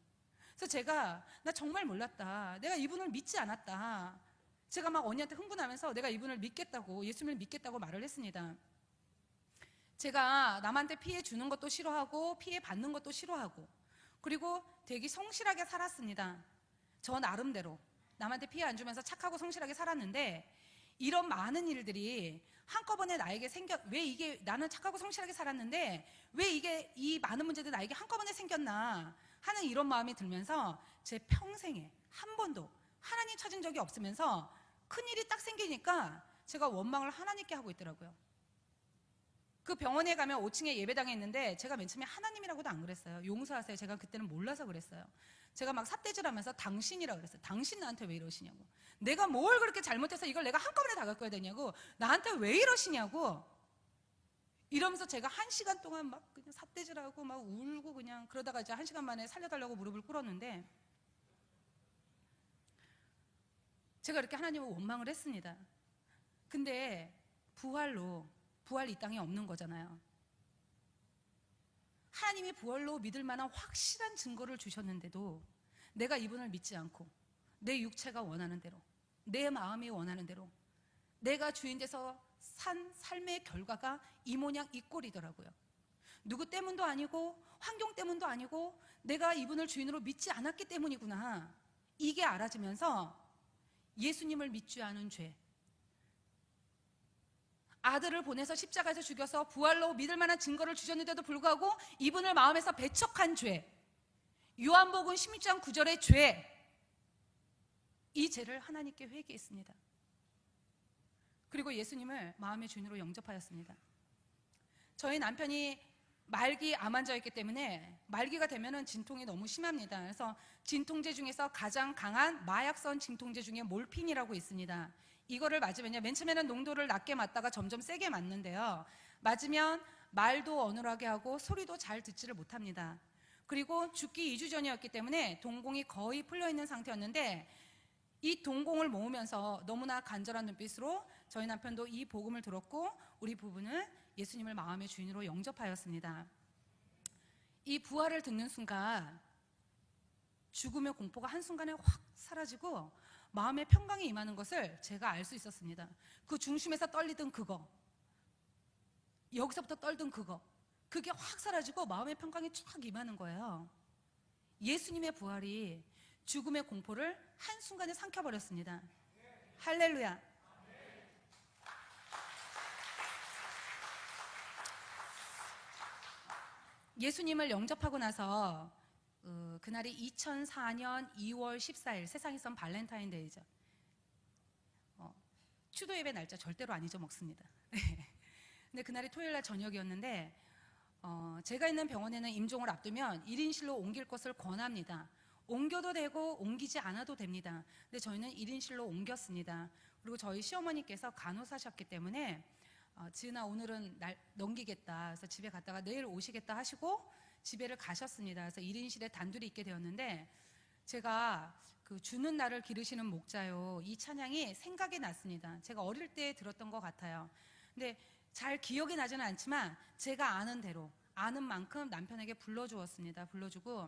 그래서 제가 나 정말 몰랐다, 내가 이분을 믿지 않았다, 제가 막 언니한테 흥분하면서 내가 이분을 믿겠다고, 예수님을 믿겠다고 말을 했습니다. 제가 남한테 피해 주는 것도 싫어하고 피해 받는 것도 싫어하고, 그리고 되게 성실하게 살았습니다. 저 나름대로 남한테 피해 안 주면서 착하고 성실하게 살았는데, 이런 많은 일들이 한꺼번에 나에게 왜 이게, 나는 착하고 성실하게 살았는데 왜 이게, 이 많은 문제들이 나에게 한꺼번에 생겼나 하는 이런 마음이 들면서 제 평생에 한 번도 하나님 찾은 적이 없으면서 큰일이 딱 생기니까 제가 원망을 하나님께 하고 있더라고요. 그 병원에 가면 5층에 예배당에 있는데 제가 맨 처음에 하나님이라고도 안 그랬어요. 용서하세요. 제가 그때는 몰라서 그랬어요. 제가 막 삿대질하면서 당신이라고 그랬어요. 당신 나한테 왜 이러시냐고. 내가 뭘 그렇게 잘못해서 이걸 내가 한꺼번에 다 겪어야 되냐고. 나한테 왜 이러시냐고. 이러면서 제가 1시간 동안 막 그냥 삿대질하고 막 울고, 그냥 그러다가 이제 1시간 만에 살려달라고 무릎을 꿇었는데, 제가 이렇게 하나님을 원망을 했습니다. 근데 부활 이 땅에 없는 거잖아요. 하나님이 부활로 믿을 만한 확실한 증거를 주셨는데도 내가 이분을 믿지 않고 내 육체가 원하는 대로, 내 마음이 원하는 대로 내가 주인 돼서 산 삶의 결과가 이 모양 이 꼴이더라고요. 누구 때문도 아니고 환경 때문도 아니고 내가 이분을 주인으로 믿지 않았기 때문이구나, 이게 알아지면서 예수님을 믿지 않은 죄, 아들을 보내서 십자가에서 죽여서 부활로 믿을 만한 증거를 주셨는데도 불구하고 이분을 마음에서 배척한 죄, 요한복음 16장 9절의 죄, 이 죄를 하나님께 회개했습니다. 그리고 예수님을 마음의 주인으로 영접하였습니다. 저희 남편이 말기 암 환자였기 때문에 말기가 되면은 진통이 너무 심합니다. 그래서 진통제 중에서 가장 강한 마약성 진통제 중에 몰핀이라고 있습니다. 이거를 맞으면요, 맨 처음에는 농도를 낮게 맞다가 점점 세게 맞는데요, 맞으면 말도 어눌하게 하고 소리도 잘 듣지를 못합니다. 그리고 죽기 2주 전이었기 때문에 동공이 거의 풀려있는 상태였는데, 이 동공을 모으면서 너무나 간절한 눈빛으로 저희 남편도 이 복음을 들었고, 우리 부부는 예수님을 마음의 주인으로 영접하였습니다. 이 부활을 듣는 순간 죽음의 공포가 한순간에 확 사라지고 마음의 평강이 임하는 것을 제가 알 수 있었습니다. 그 중심에서 떨리던 그거, 여기서부터 떨던 그거, 그게 확 사라지고 마음의 평강이 쫙 임하는 거예요. 예수님의 부활이 죽음의 공포를 한순간에 삼켜버렸습니다. 할렐루야. 예수님을 영접하고 나서 그날이 2004년 2월 14일, 세상에선 발렌타인데이죠. 추도 예배 날짜 절대로 안 잊어먹습니다. 근데 그날이 토요일날 저녁이었는데, 제가 있는 병원에는 임종을 앞두면 1인실로 옮길 것을 권합니다. 옮겨도 되고 옮기지 않아도 됩니다. 근데 저희는 1인실로 옮겼습니다. 그리고 저희 시어머니께서 간호사셨기 때문에 지은아 오늘은 날 넘기겠다, 그래서 집에 갔다가 내일 오시겠다 하시고 집에를 가셨습니다. 그래서 1인실에 단둘이 있게 되었는데, 제가 그 주는 나를 기르시는 목자요, 이 찬양이 생각이 났습니다. 제가 어릴 때 들었던 것 같아요. 근데 잘 기억이 나지는 않지만 제가 아는 대로, 아는 만큼 남편에게 불러주었습니다. 불러주고,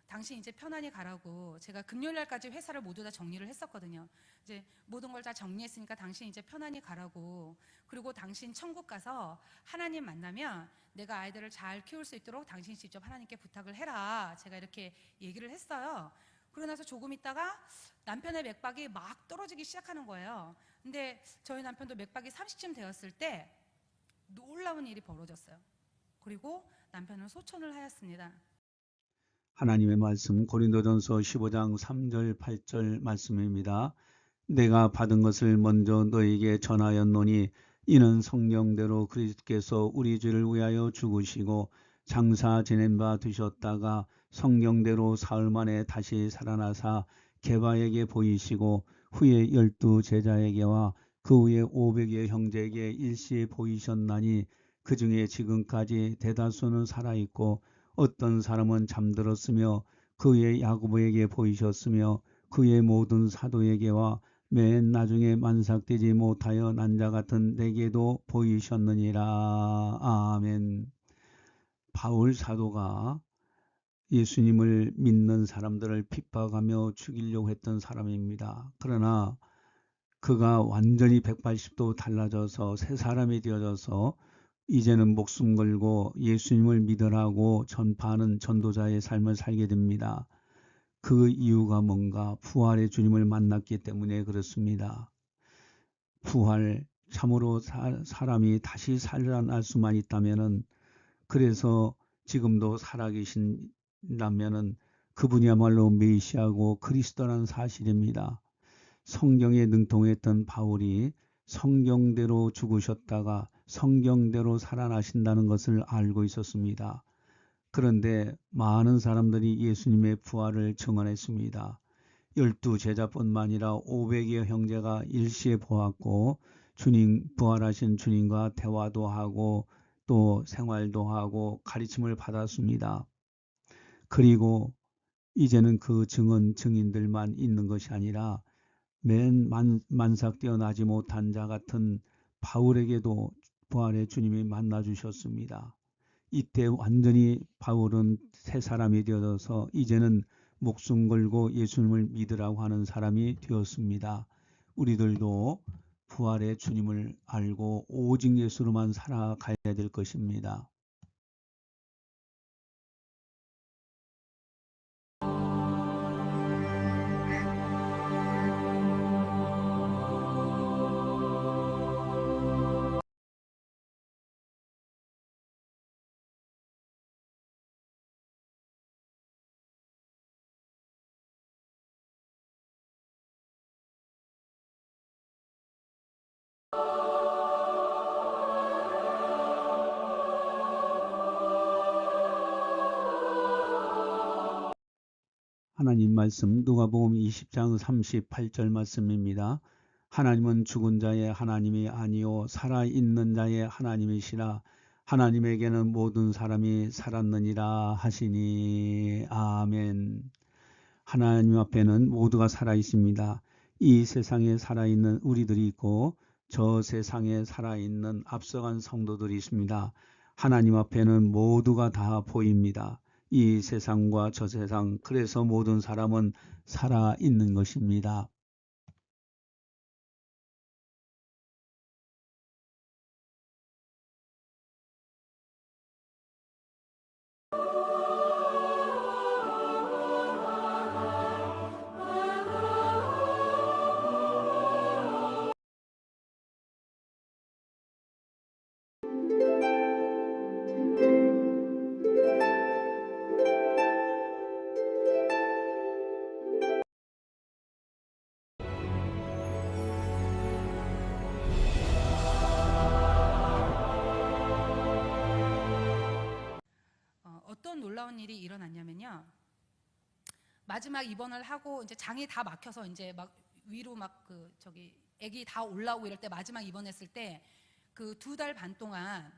당신 이제 편안히 가라고, 제가 금요일날까지 회사를 모두 다 정리를 했었거든요. 이제 모든 걸 다 정리했으니까 당신 이제 편안히 가라고, 그리고 당신 천국 가서 하나님 만나면 내가 아이들을 잘 키울 수 있도록 당신이 직접 하나님께 부탁을 해라, 제가 이렇게 얘기를 했어요. 그러고 나서 조금 있다가 남편의 맥박이 막 떨어지기 시작하는 거예요. 근데 저희 남편도 맥박이 30쯤 되었을 때 놀라운 일이 벌어졌어요. 그리고 남편은 소천을 하였습니다. 하나님의 말씀 고린도전서 15장 3절 8절 말씀입니다. 내가 받은 것을 먼저 너에게 전하였노니 이는 성령대로 그리스도께서 우리 죄를 위하여 죽으시고 장사 지낸 바 되셨다가 성령대로 사흘 만에 다시 살아나사 게바에게 보이시고 후에 12 제자에게와 그 후에 500의 형제에게 일시에 보이셨나니 그 중에 지금까지 대다수는 살아있고 어떤 사람은 잠들었으며 그의 야고보에게 보이셨으며 그의 모든 사도에게와 맨 나중에 만삭되지 못하여 난 자 같은 내게도 보이셨느니라. 아멘. 바울 사도가 예수님을 믿는 사람들을 핍박하며 죽이려고 했던 사람입니다. 그러나 그가 완전히 180도 달라져서 새 사람이 되어져서 이제는 목숨 걸고 예수님을 믿으라고 전파하는 전도자의 삶을 살게 됩니다. 그 이유가 뭔가? 부활의 주님을 만났기 때문에 그렇습니다. 부활, 참으로 사람이 다시 살아날 수만 있다면은, 그래서 지금도 살아계신다면은 그분이야말로 메시아고 그리스도라는 사실입니다. 성경에 능통했던 바울이 성경대로 죽으셨다가 성경대로 살아나신다는 것을 알고 있었습니다. 그런데 많은 사람들이 예수님의 부활을 증언했습니다. 12 제자뿐만 아니라 500여 형제가 일시에 보았고 주님, 부활하신 주님과 대화도 하고 또 생활도 하고 가르침을 받았습니다. 그리고 이제는 그 증인들만 있는 것이 아니라 맨 만삭되어 나지 못한 자 같은 바울에게도 부활의 주님이 만나주셨습니다. 이때 완전히 바울은 새 사람이 되어서 이제는 목숨 걸고 예수님을 믿으라고 하는 사람이 되었습니다. 우리들도 부활의 주님을 알고 오직 예수로만 살아가야 될 것입니다. 하나님 말씀 누가복음 20장 38절 말씀입니다. 하나님은 죽은 자의 하나님이 아니요 살아있는 자의 하나님이시라. 하나님에게는 모든 사람이 살았느니라 하시니. 아멘. 하나님 앞에는 모두가 살아 있습니다. 이 세상에 살아있는 우리들이 있고 저 세상에 살아있는 앞서간 성도들이 있습니다. 하나님 앞에는 모두가 다 보입니다. 이 세상과 저 세상, 그래서 모든 사람은 살아있는 것입니다. 어떤 놀라운 일이 일어났냐면요. 마지막 입원을 하고 이제 장이 다 막혀서 이제 막 위로 막 애기 다 올라오고 이럴 때 마지막 입원했을 때 그 2달 반 동안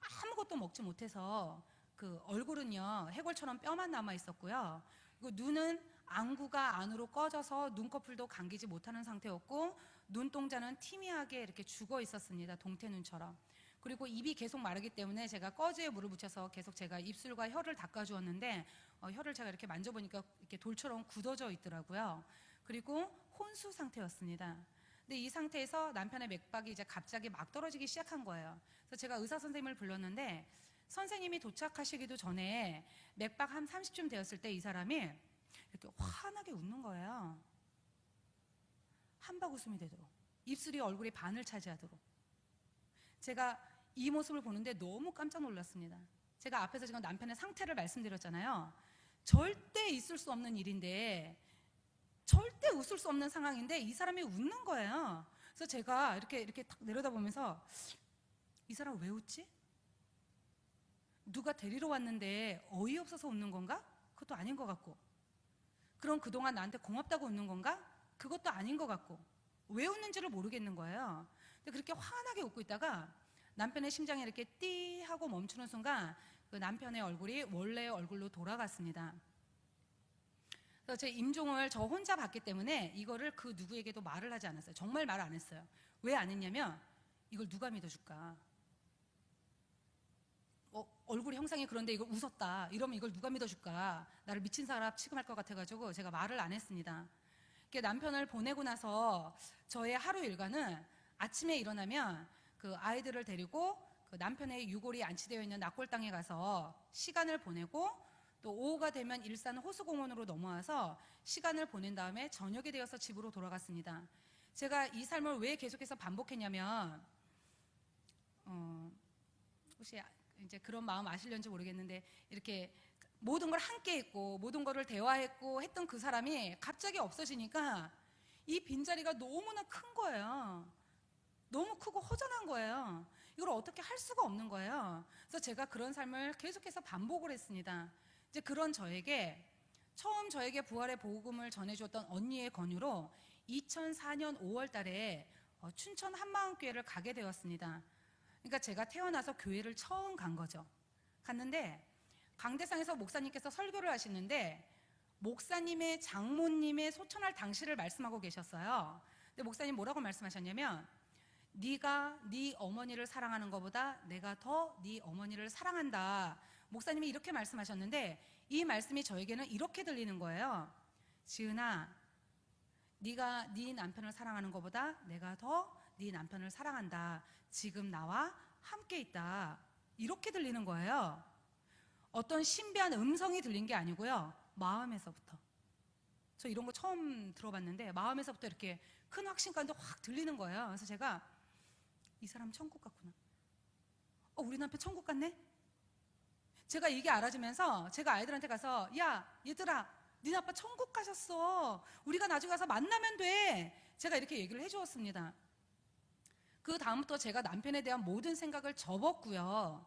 아무것도 먹지 못해서 그 얼굴은요 해골처럼 뼈만 남아 있었고요. 그리고 눈은 안구가 안으로 꺼져서 눈꺼풀도 감기지 못하는 상태였고 눈동자는 티미하게 이렇게 죽어 있었습니다. 동태눈처럼. 그리고 입이 계속 마르기 때문에 제가 꺼즈에 물을 묻혀서 계속 제가 입술과 혀를 닦아주었는데 혀를 제가 이렇게 만져보니까 이렇게 돌처럼 굳어져 있더라고요. 그리고 혼수 상태였습니다. 근데 이 상태에서 남편의 맥박이 이제 갑자기 막 떨어지기 시작한 거예요. 그래서 제가 의사 선생님을 불렀는데 선생님이 도착하시기도 전에 맥박 한 30쯤 되었을 때 이 사람이 이렇게 환하게 웃는 거예요. 한박 웃음이 되도록, 입술이 얼굴이 반을 차지하도록. 제가 이 모습을 보는데 너무 깜짝 놀랐습니다. 제가 앞에서 지금 남편의 상태를 말씀드렸잖아요. 절대 있을 수 없는 일인데, 절대 웃을 수 없는 상황인데 이 사람이 웃는 거예요. 그래서 제가 이렇게 딱 내려다보면서 이 사람 왜 웃지? 누가 데리러 왔는데 어이없어서 웃는 건가? 그것도 아닌 것 같고, 그럼 그동안 나한테 고맙다고 웃는 건가? 그것도 아닌 것 같고, 왜 웃는지를 모르겠는 거예요. 근데 그렇게 환하게 웃고 있다가 남편의 심장이 이렇게 띠 하고 멈추는 순간 그 남편의 얼굴이 원래의 얼굴로 돌아갔습니다. 그래서 제 임종을 저 혼자 봤기 때문에 이거를 그 누구에게도 말을 하지 않았어요. 정말 말 안 했어요. 왜 안 했냐면 이걸 누가 믿어줄까? 얼굴이 형상이 그런데 이걸 웃었다 이러면 이걸 누가 믿어줄까? 나를 미친 사람 취급할 것 같아가지고 제가 말을 안 했습니다. 남편을 보내고 나서 저의 하루 일과는 아침에 일어나면 그 아이들을 데리고 그 남편의 유골이 안치되어 있는 낙골당에 가서 시간을 보내고, 또 오후가 되면 일산 호수공원으로 넘어와서 시간을 보낸 다음에 저녁이 되어서 집으로 돌아갔습니다. 제가 이 삶을 왜 계속해서 반복했냐면 혹시 이제 그런 마음 아시려는지 모르겠는데, 이렇게 모든 걸 함께 했고 모든 거를 대화했고 했던 그 사람이 갑자기 없어지니까 이 빈자리가 너무나 큰 거예요. 너무 크고 허전한 거예요. 이걸 어떻게 할 수가 없는 거예요. 그래서 제가 그런 삶을 계속해서 반복을 했습니다. 이제 그런 저에게 처음 저에게 부활의 복음을 전해주었던 언니의 권유로 2004년 5월 달에 춘천 한마음교회를 가게 되었습니다. 그러니까 제가 태어나서 교회를 처음 간 거죠. 갔는데 강대상에서 목사님께서 설교를 하시는데 목사님의 장모님의 소천할 당시를 말씀하고 계셨어요. 근데 목사님 뭐라고 말씀하셨냐면, 네가 네 어머니를 사랑하는 것보다 내가 더 네 어머니를 사랑한다. 목사님이 이렇게 말씀하셨는데 이 말씀이 저에게는 이렇게 들리는 거예요. 지은아, 네가 네 남편을 사랑하는 것보다 내가 더 네 남편을 사랑한다. 지금 나와 함께 있다. 이렇게 들리는 거예요. 어떤 신비한 음성이 들린 게 아니고요, 마음에서부터. 저 이런 거 처음 들어봤는데 마음에서부터 이렇게 큰 확신감도 확 들리는 거예요. 그래서 제가 이 사람 천국 같구나. 우리 남편 천국 같네? 제가 이게 알아지면서 제가 아이들한테 가서, 야 얘들아, 니네 아빠 천국 가셨어. 우리가 나중에 가서 만나면 돼. 제가 이렇게 얘기를 해주었습니다. 그 다음부터 제가 남편에 대한 모든 생각을 접었고요.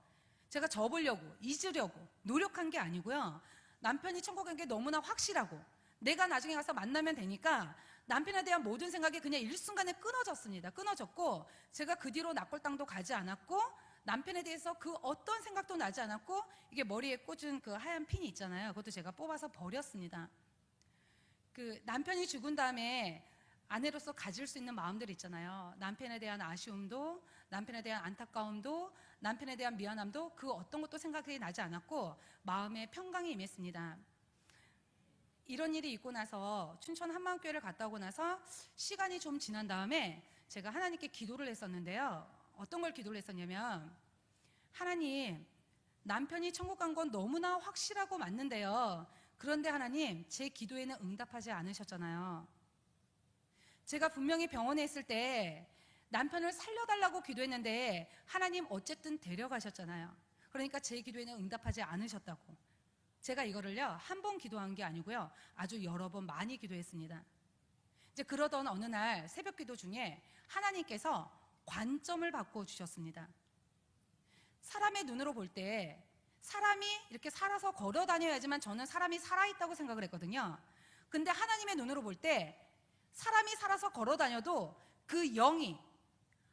제가 접으려고, 잊으려고 노력한 게 아니고요. 남편이 천국 간 게 너무나 확실하고 내가 나중에 가서 만나면 되니까 남편에 대한 모든 생각이 그냥 일순간에 끊어졌습니다. 끊어졌고 제가 그 뒤로 납골당도 가지 않았고 남편에 대해서 그 어떤 생각도 나지 않았고 이게 머리에 꽂은 그 하얀 핀이 있잖아요. 그것도 제가 뽑아서 버렸습니다. 그 남편이 죽은 다음에 아내로서 가질 수 있는 마음들 있잖아요. 남편에 대한 아쉬움도, 남편에 대한 안타까움도, 남편에 대한 미안함도 그 어떤 것도 생각이 나지 않았고 마음에 평강이 임했습니다. 이런 일이 있고 나서 춘천 한마음교회를 갔다 오고 나서 시간이 좀 지난 다음에 제가 하나님께 기도를 했었는데요. 어떤 걸 기도를 했었냐면, 하나님, 남편이 천국 간 건 너무나 확실하고 맞는데요. 그런데 하나님, 제 기도에는 응답하지 않으셨잖아요. 제가 분명히 병원에 있을 때 남편을 살려달라고 기도했는데 하나님 어쨌든 데려가셨잖아요. 그러니까 제 기도에는 응답하지 않으셨다고. 제가 이거를요, 한 번 기도한 게 아니고요, 아주 여러 번 많이 기도했습니다. 이제 그러던 어느 날 새벽 기도 중에 하나님께서 관점을 바꿔주셨습니다. 사람의 눈으로 볼 때 사람이 이렇게 살아서 걸어 다녀야지만 저는 사람이 살아있다고 생각을 했거든요. 근데 하나님의 눈으로 볼 때 사람이 살아서 걸어 다녀도 그 영이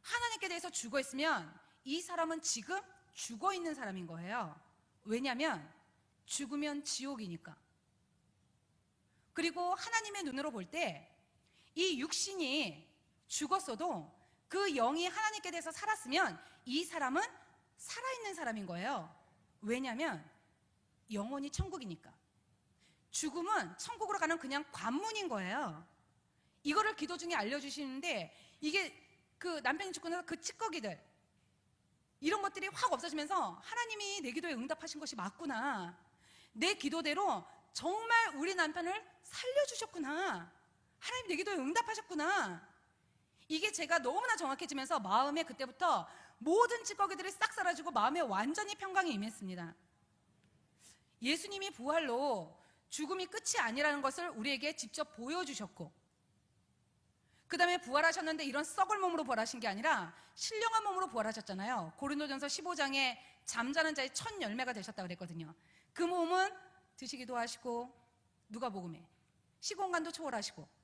하나님께 대해서 죽어 있으면 이 사람은 지금 죽어 있는 사람인 거예요. 왜냐하면 죽으면 지옥이니까. 그리고 하나님의 눈으로 볼 때 이 육신이 죽었어도 그 영이 하나님께 대해서 살았으면 이 사람은 살아있는 사람인 거예요. 왜냐하면 영혼이 천국이니까. 죽음은 천국으로 가는 그냥 관문인 거예요. 이거를 기도 중에 알려주시는데 이게 그 남편이 죽고 나서 그 찌꺼기들 이런 것들이 확 없어지면서 하나님이 내 기도에 응답하신 것이 맞구나. 내 기도대로 정말 우리 남편을 살려주셨구나. 하나님 내 기도에 응답하셨구나. 이게 제가 너무나 정확해지면서 마음에 그때부터 모든 찌꺼기들이 싹 사라지고 마음에 완전히 평강이 임했습니다. 예수님이 부활로 죽음이 끝이 아니라는 것을 우리에게 직접 보여주셨고, 그 다음에 부활하셨는데 이런 썩을 몸으로 부활하신 게 아니라 신령한 몸으로 부활하셨잖아요. 고린도전서 15장에 잠자는 자의 첫 열매가 되셨다고 그랬거든요. 그 몸은 드시기도 하시고 누가복음에 시공간도 초월하시고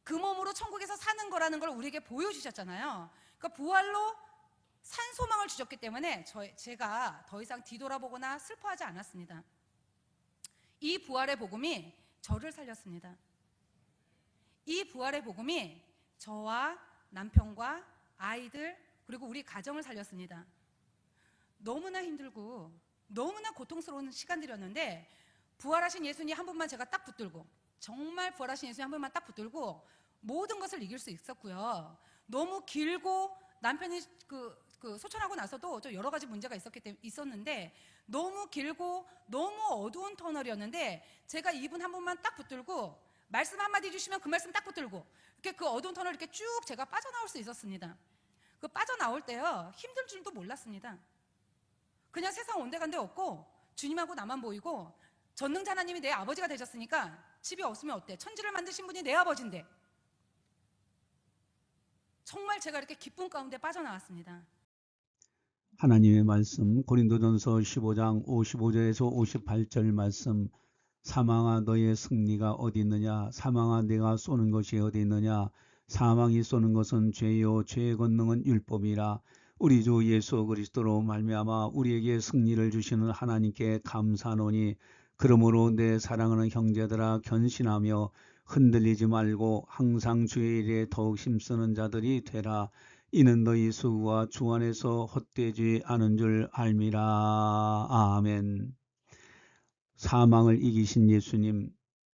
그 몸으로 천국에서 사는 거라는 걸 우리에게 보여주셨잖아요. 그러니까 부활로 산 소망을 주셨기 때문에 제가 더 이상 뒤돌아보거나 슬퍼하지 않았습니다. 이 부활의 복음이 저를 살렸습니다. 이 부활의 복음이 저와 남편과 아이들 그리고 우리 가정을 살렸습니다. 너무나 힘들고 너무나 고통스러운 시간들이었는데 부활하신 예수님 한 분만 제가 딱 붙들고, 정말 부활하신 예수님 한 분만 딱 붙들고 모든 것을 이길 수 있었고요. 너무 길고 남편이 소천하고 나서도 좀 여러 가지 문제가 있었는데 너무 길고 너무 어두운 터널이었는데 제가 이분 한 분만 딱 붙들고 말씀 한마디 주시면 그 말씀 딱 붙들고 이렇게 그 어두운 터널 이렇게 쭉 제가 빠져나올 수 있었습니다. 그 빠져나올 때요, 힘들 줄도 몰랐습니다. 그냥 세상 온데간데 없고 주님하고 나만 보이고 전능자 하나님이 내 아버지가 되셨으니까 집이 없으면 어때? 천지를 만드신 분이 내 아버지인데. 정말 제가 이렇게 기쁨 가운데 빠져나왔습니다. 하나님의 말씀 고린도전서 15장 55절에서 58절 말씀, 사망아 너의 승리가 어디 있느냐? 사망아 내가 쏘는 것이 어디 있느냐? 사망이 쏘는 것은 죄요 죄의 권능은 율법이라. 우리 주 예수 그리스도로 말미암아 우리에게 승리를 주시는 하나님께 감사하노니, 그러므로 내 사랑하는 형제들아 견신하며 흔들리지 말고 항상 주의 일에 더욱 힘쓰는 자들이 되라. 이는 너희 수고가 주 안에서 헛되지 않은 줄 알미라. 아멘. 사망을 이기신 예수님,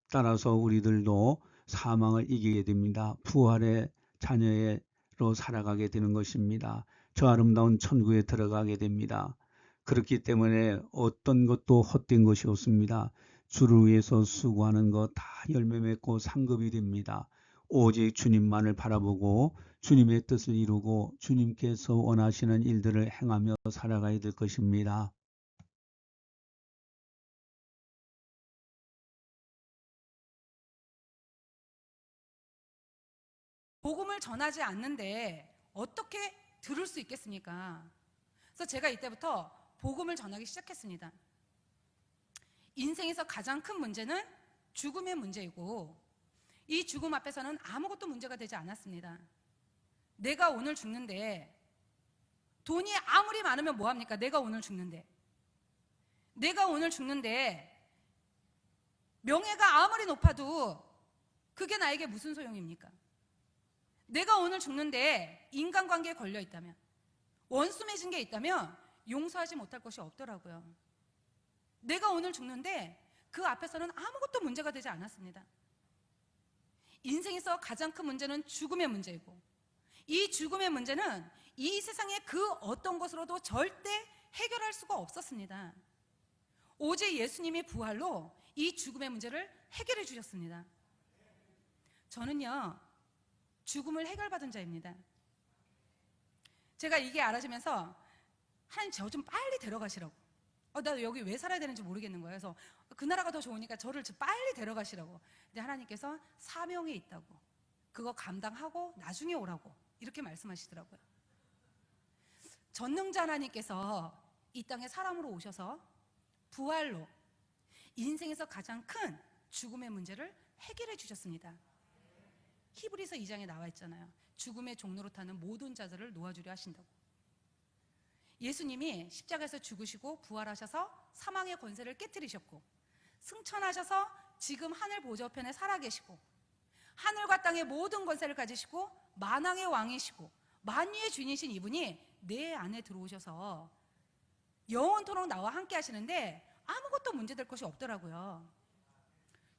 따라서 우리들도 사망을 이기게 됩니다. 부활의 자녀로 살아가게 되는 것입니다. 저 아름다운 천국에 들어가게 됩니다. 그렇기 때문에 어떤 것도 헛된 것이 없습니다. 주를 위해서 수고하는 것 다 열매 맺고 상급이 됩니다. 오직 주님만을 바라보고 주님의 뜻을 이루고 주님께서 원하시는 일들을 행하며 살아가야 될 것입니다. 복음을 전하지 않는데 어떻게 들을 수 있겠습니까? 그래서 제가 이때부터 복음을 전하기 시작했습니다. 인생에서 가장 큰 문제는 죽음의 문제이고 이 죽음 앞에서는 아무것도 문제가 되지 않았습니다. 내가 오늘 죽는데 돈이 아무리 많으면 뭐합니까? 내가 오늘 죽는데 명예가 아무리 높아도 그게 나에게 무슨 소용입니까? 내가 오늘 죽는데 인간관계에 걸려 있다면, 원수 맺은 게 있다면 용서하지 못할 것이 없더라고요. 내가 오늘 죽는데 그 앞에서는 아무것도 문제가 되지 않았습니다. 인생에서 가장 큰 문제는 죽음의 문제이고, 이 죽음의 문제는 이 세상의 그 어떤 것으로도 절대 해결할 수가 없었습니다. 오직 예수님이 부활로 이 죽음의 문제를 해결해 주셨습니다. 저는요, 죽음을 해결받은 자입니다. 제가 이게 알아지면서 하나님 저 좀 빨리 데려가시라고. 나 여기 왜 살아야 되는지 모르겠는 거예요. 그래서 그 나라가 더 좋으니까 저를 빨리 데려가시라고. 근데 하나님께서 사명이 있다고, 그거 감당하고 나중에 오라고 이렇게 말씀하시더라고요. 전능자 하나님께서 이 땅에 사람으로 오셔서 부활로 인생에서 가장 큰 죽음의 문제를 해결해 주셨습니다. 히브리서 2장에 나와 있잖아요. 죽음의 종로로 타는 모든 자들을 놓아주려 하신다고. 예수님이 십자가에서 죽으시고 부활하셔서 사망의 권세를 깨뜨리셨고, 승천하셔서 지금 하늘 보좌편에 살아계시고, 하늘과 땅의 모든 권세를 가지시고 만왕의 왕이시고 만유의 주인이신 이분이 내 안에 들어오셔서 영원토록 나와 함께 하시는데 아무것도 문제될 것이 없더라고요.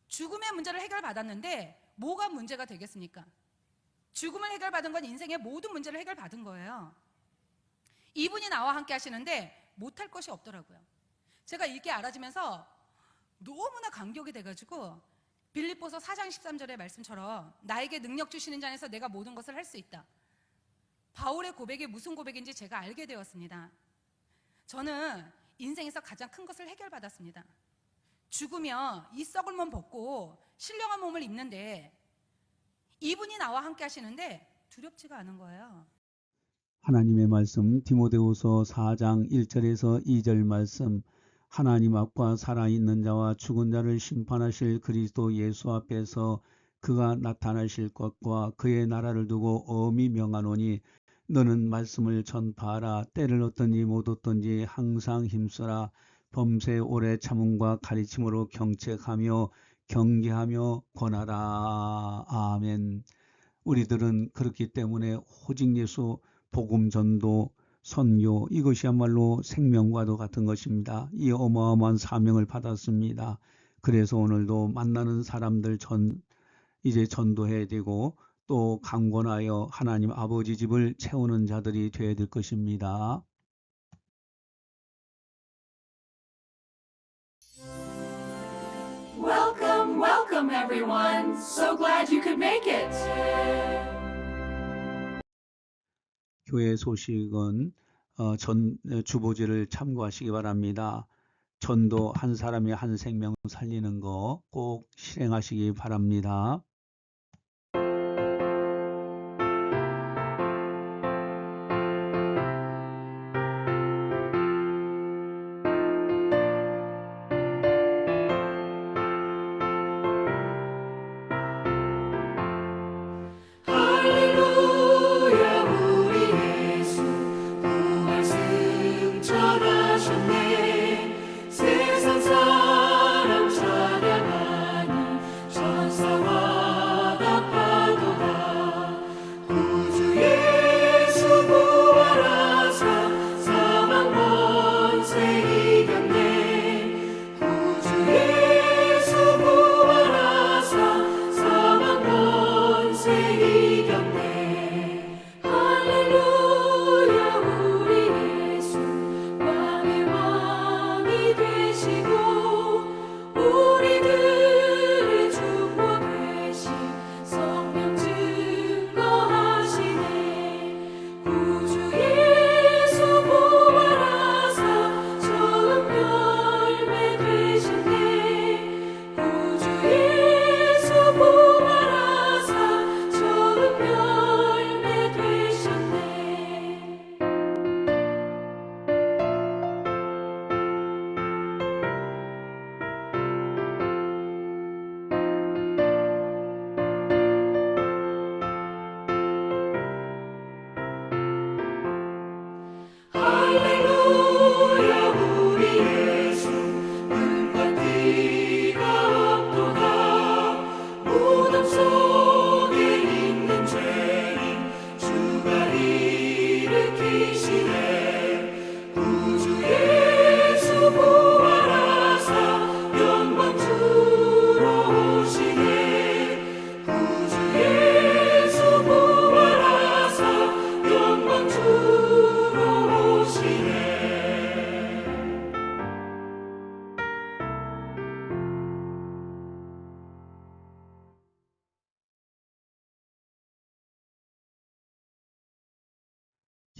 죽음의 문제를 해결받았는데 뭐가 문제가 되겠습니까? 죽음을 해결받은 건 인생의 모든 문제를 해결받은 거예요. 이분이 나와 함께 하시는데 못할 것이 없더라고요. 제가 이렇게 알아지면서 너무나 감격이 돼가지고 빌립보서 4장 13절의 말씀처럼 나에게 능력 주시는 자 안에서 내가 모든 것을 할 수 있다. 바울의 고백이 무슨 고백인지 제가 알게 되었습니다. 저는 인생에서 가장 큰 것을 해결받았습니다. 죽으면 이 썩을 몸 벗고 신령한 몸을 입는데 이분이 나와 함께 하시는데 두렵지가 않은 거예요. 하나님의 말씀 디모데후서 4장 1절에서 2절 말씀, 하나님 앞과 살아있는 자와 죽은 자를 심판하실 그리스도 예수 앞에서 그가 나타나실 것과 그의 나라를 두고 엄히 명하노니 너는 말씀을 전파하라. 때를 얻든지 못 얻든지 항상 힘써라. 범세 오래 참음과 가르침으로 경책하며 경계하며 권하라. 아멘. 우리들은 그렇기 때문에 오직 예수 복음 전도 선교, 이것이야말로 생명과도 같은 것입니다. 이 어마어마한 사명을 받았습니다. 그래서 오늘도 만나는 사람들 이제 전도해야 되고 또 강권하여 하나님 아버지 집을 채우는 자들이 되어야 될 것입니다. Welcome, welcome everyone. So glad you could make it. 교회 소식은 주보지를 참고하시기 바랍니다. 전도 한 사람이 한 생명 살리는 거 꼭 실행하시기 바랍니다. 할렐루야 우리 예수 부활 승천하셨네. 세상 사람 찬양하니 천사와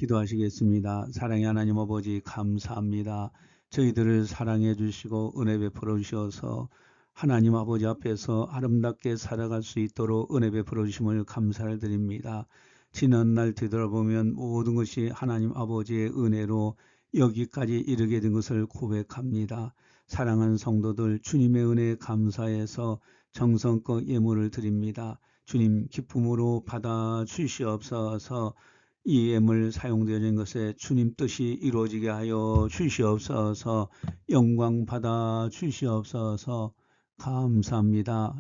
기도하시겠습니다. 사랑의 하나님 아버지 감사합니다. 저희들을 사랑해 주시고 은혜 베풀어 주셔서 하나님 아버지 앞에서 아름답게 살아갈 수 있도록 은혜 베풀어 주심을 감사를 드립니다. 지난 날 되돌아보면 모든 것이 하나님 아버지의 은혜로 여기까지 이르게 된 것을 고백합니다. 사랑하는 성도들 주님의 은혜에 감사해서 정성껏 예물을 드립니다. 주님 기쁨으로 받아 주시옵소서. 이 예물 사용되는 것에 주님 뜻이 이루어지게 하여 주시옵소서. 영광 받아 주시옵소서. 감사합니다.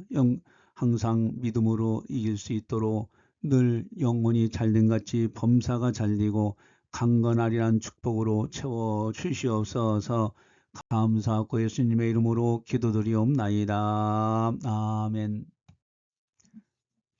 항상 믿음으로 이길 수 있도록 늘 영혼이 잘된 같이 범사가 잘되고 강건하리란 축복으로 채워 주시옵소서. 감사하고 예수님의 이름으로 기도드리옵나이다. 아멘.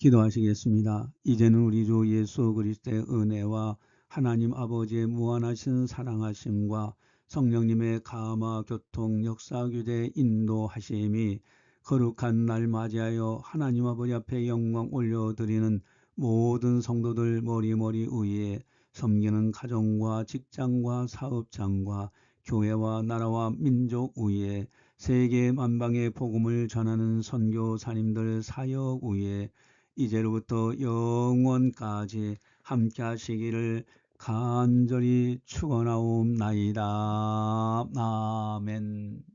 기도하시겠습니다. 이제는 우리 주 예수 그리스도의 은혜와 하나님 아버지의 무한하신 사랑하심과 성령님의 감화 교통 역사 교제 인도하심이 거룩한 날 맞이하여 하나님 아버지 앞에 영광 올려드리는 모든 성도들 머리머리 위에 섬기는 가정과 직장과 사업장과 교회와 나라와 민족 위에 세계 만방의 복음을 전하는 선교사님들 사역 위에 이제로부터 영원까지 함께 하시기를 간절히 축원하옵나이다. 아멘.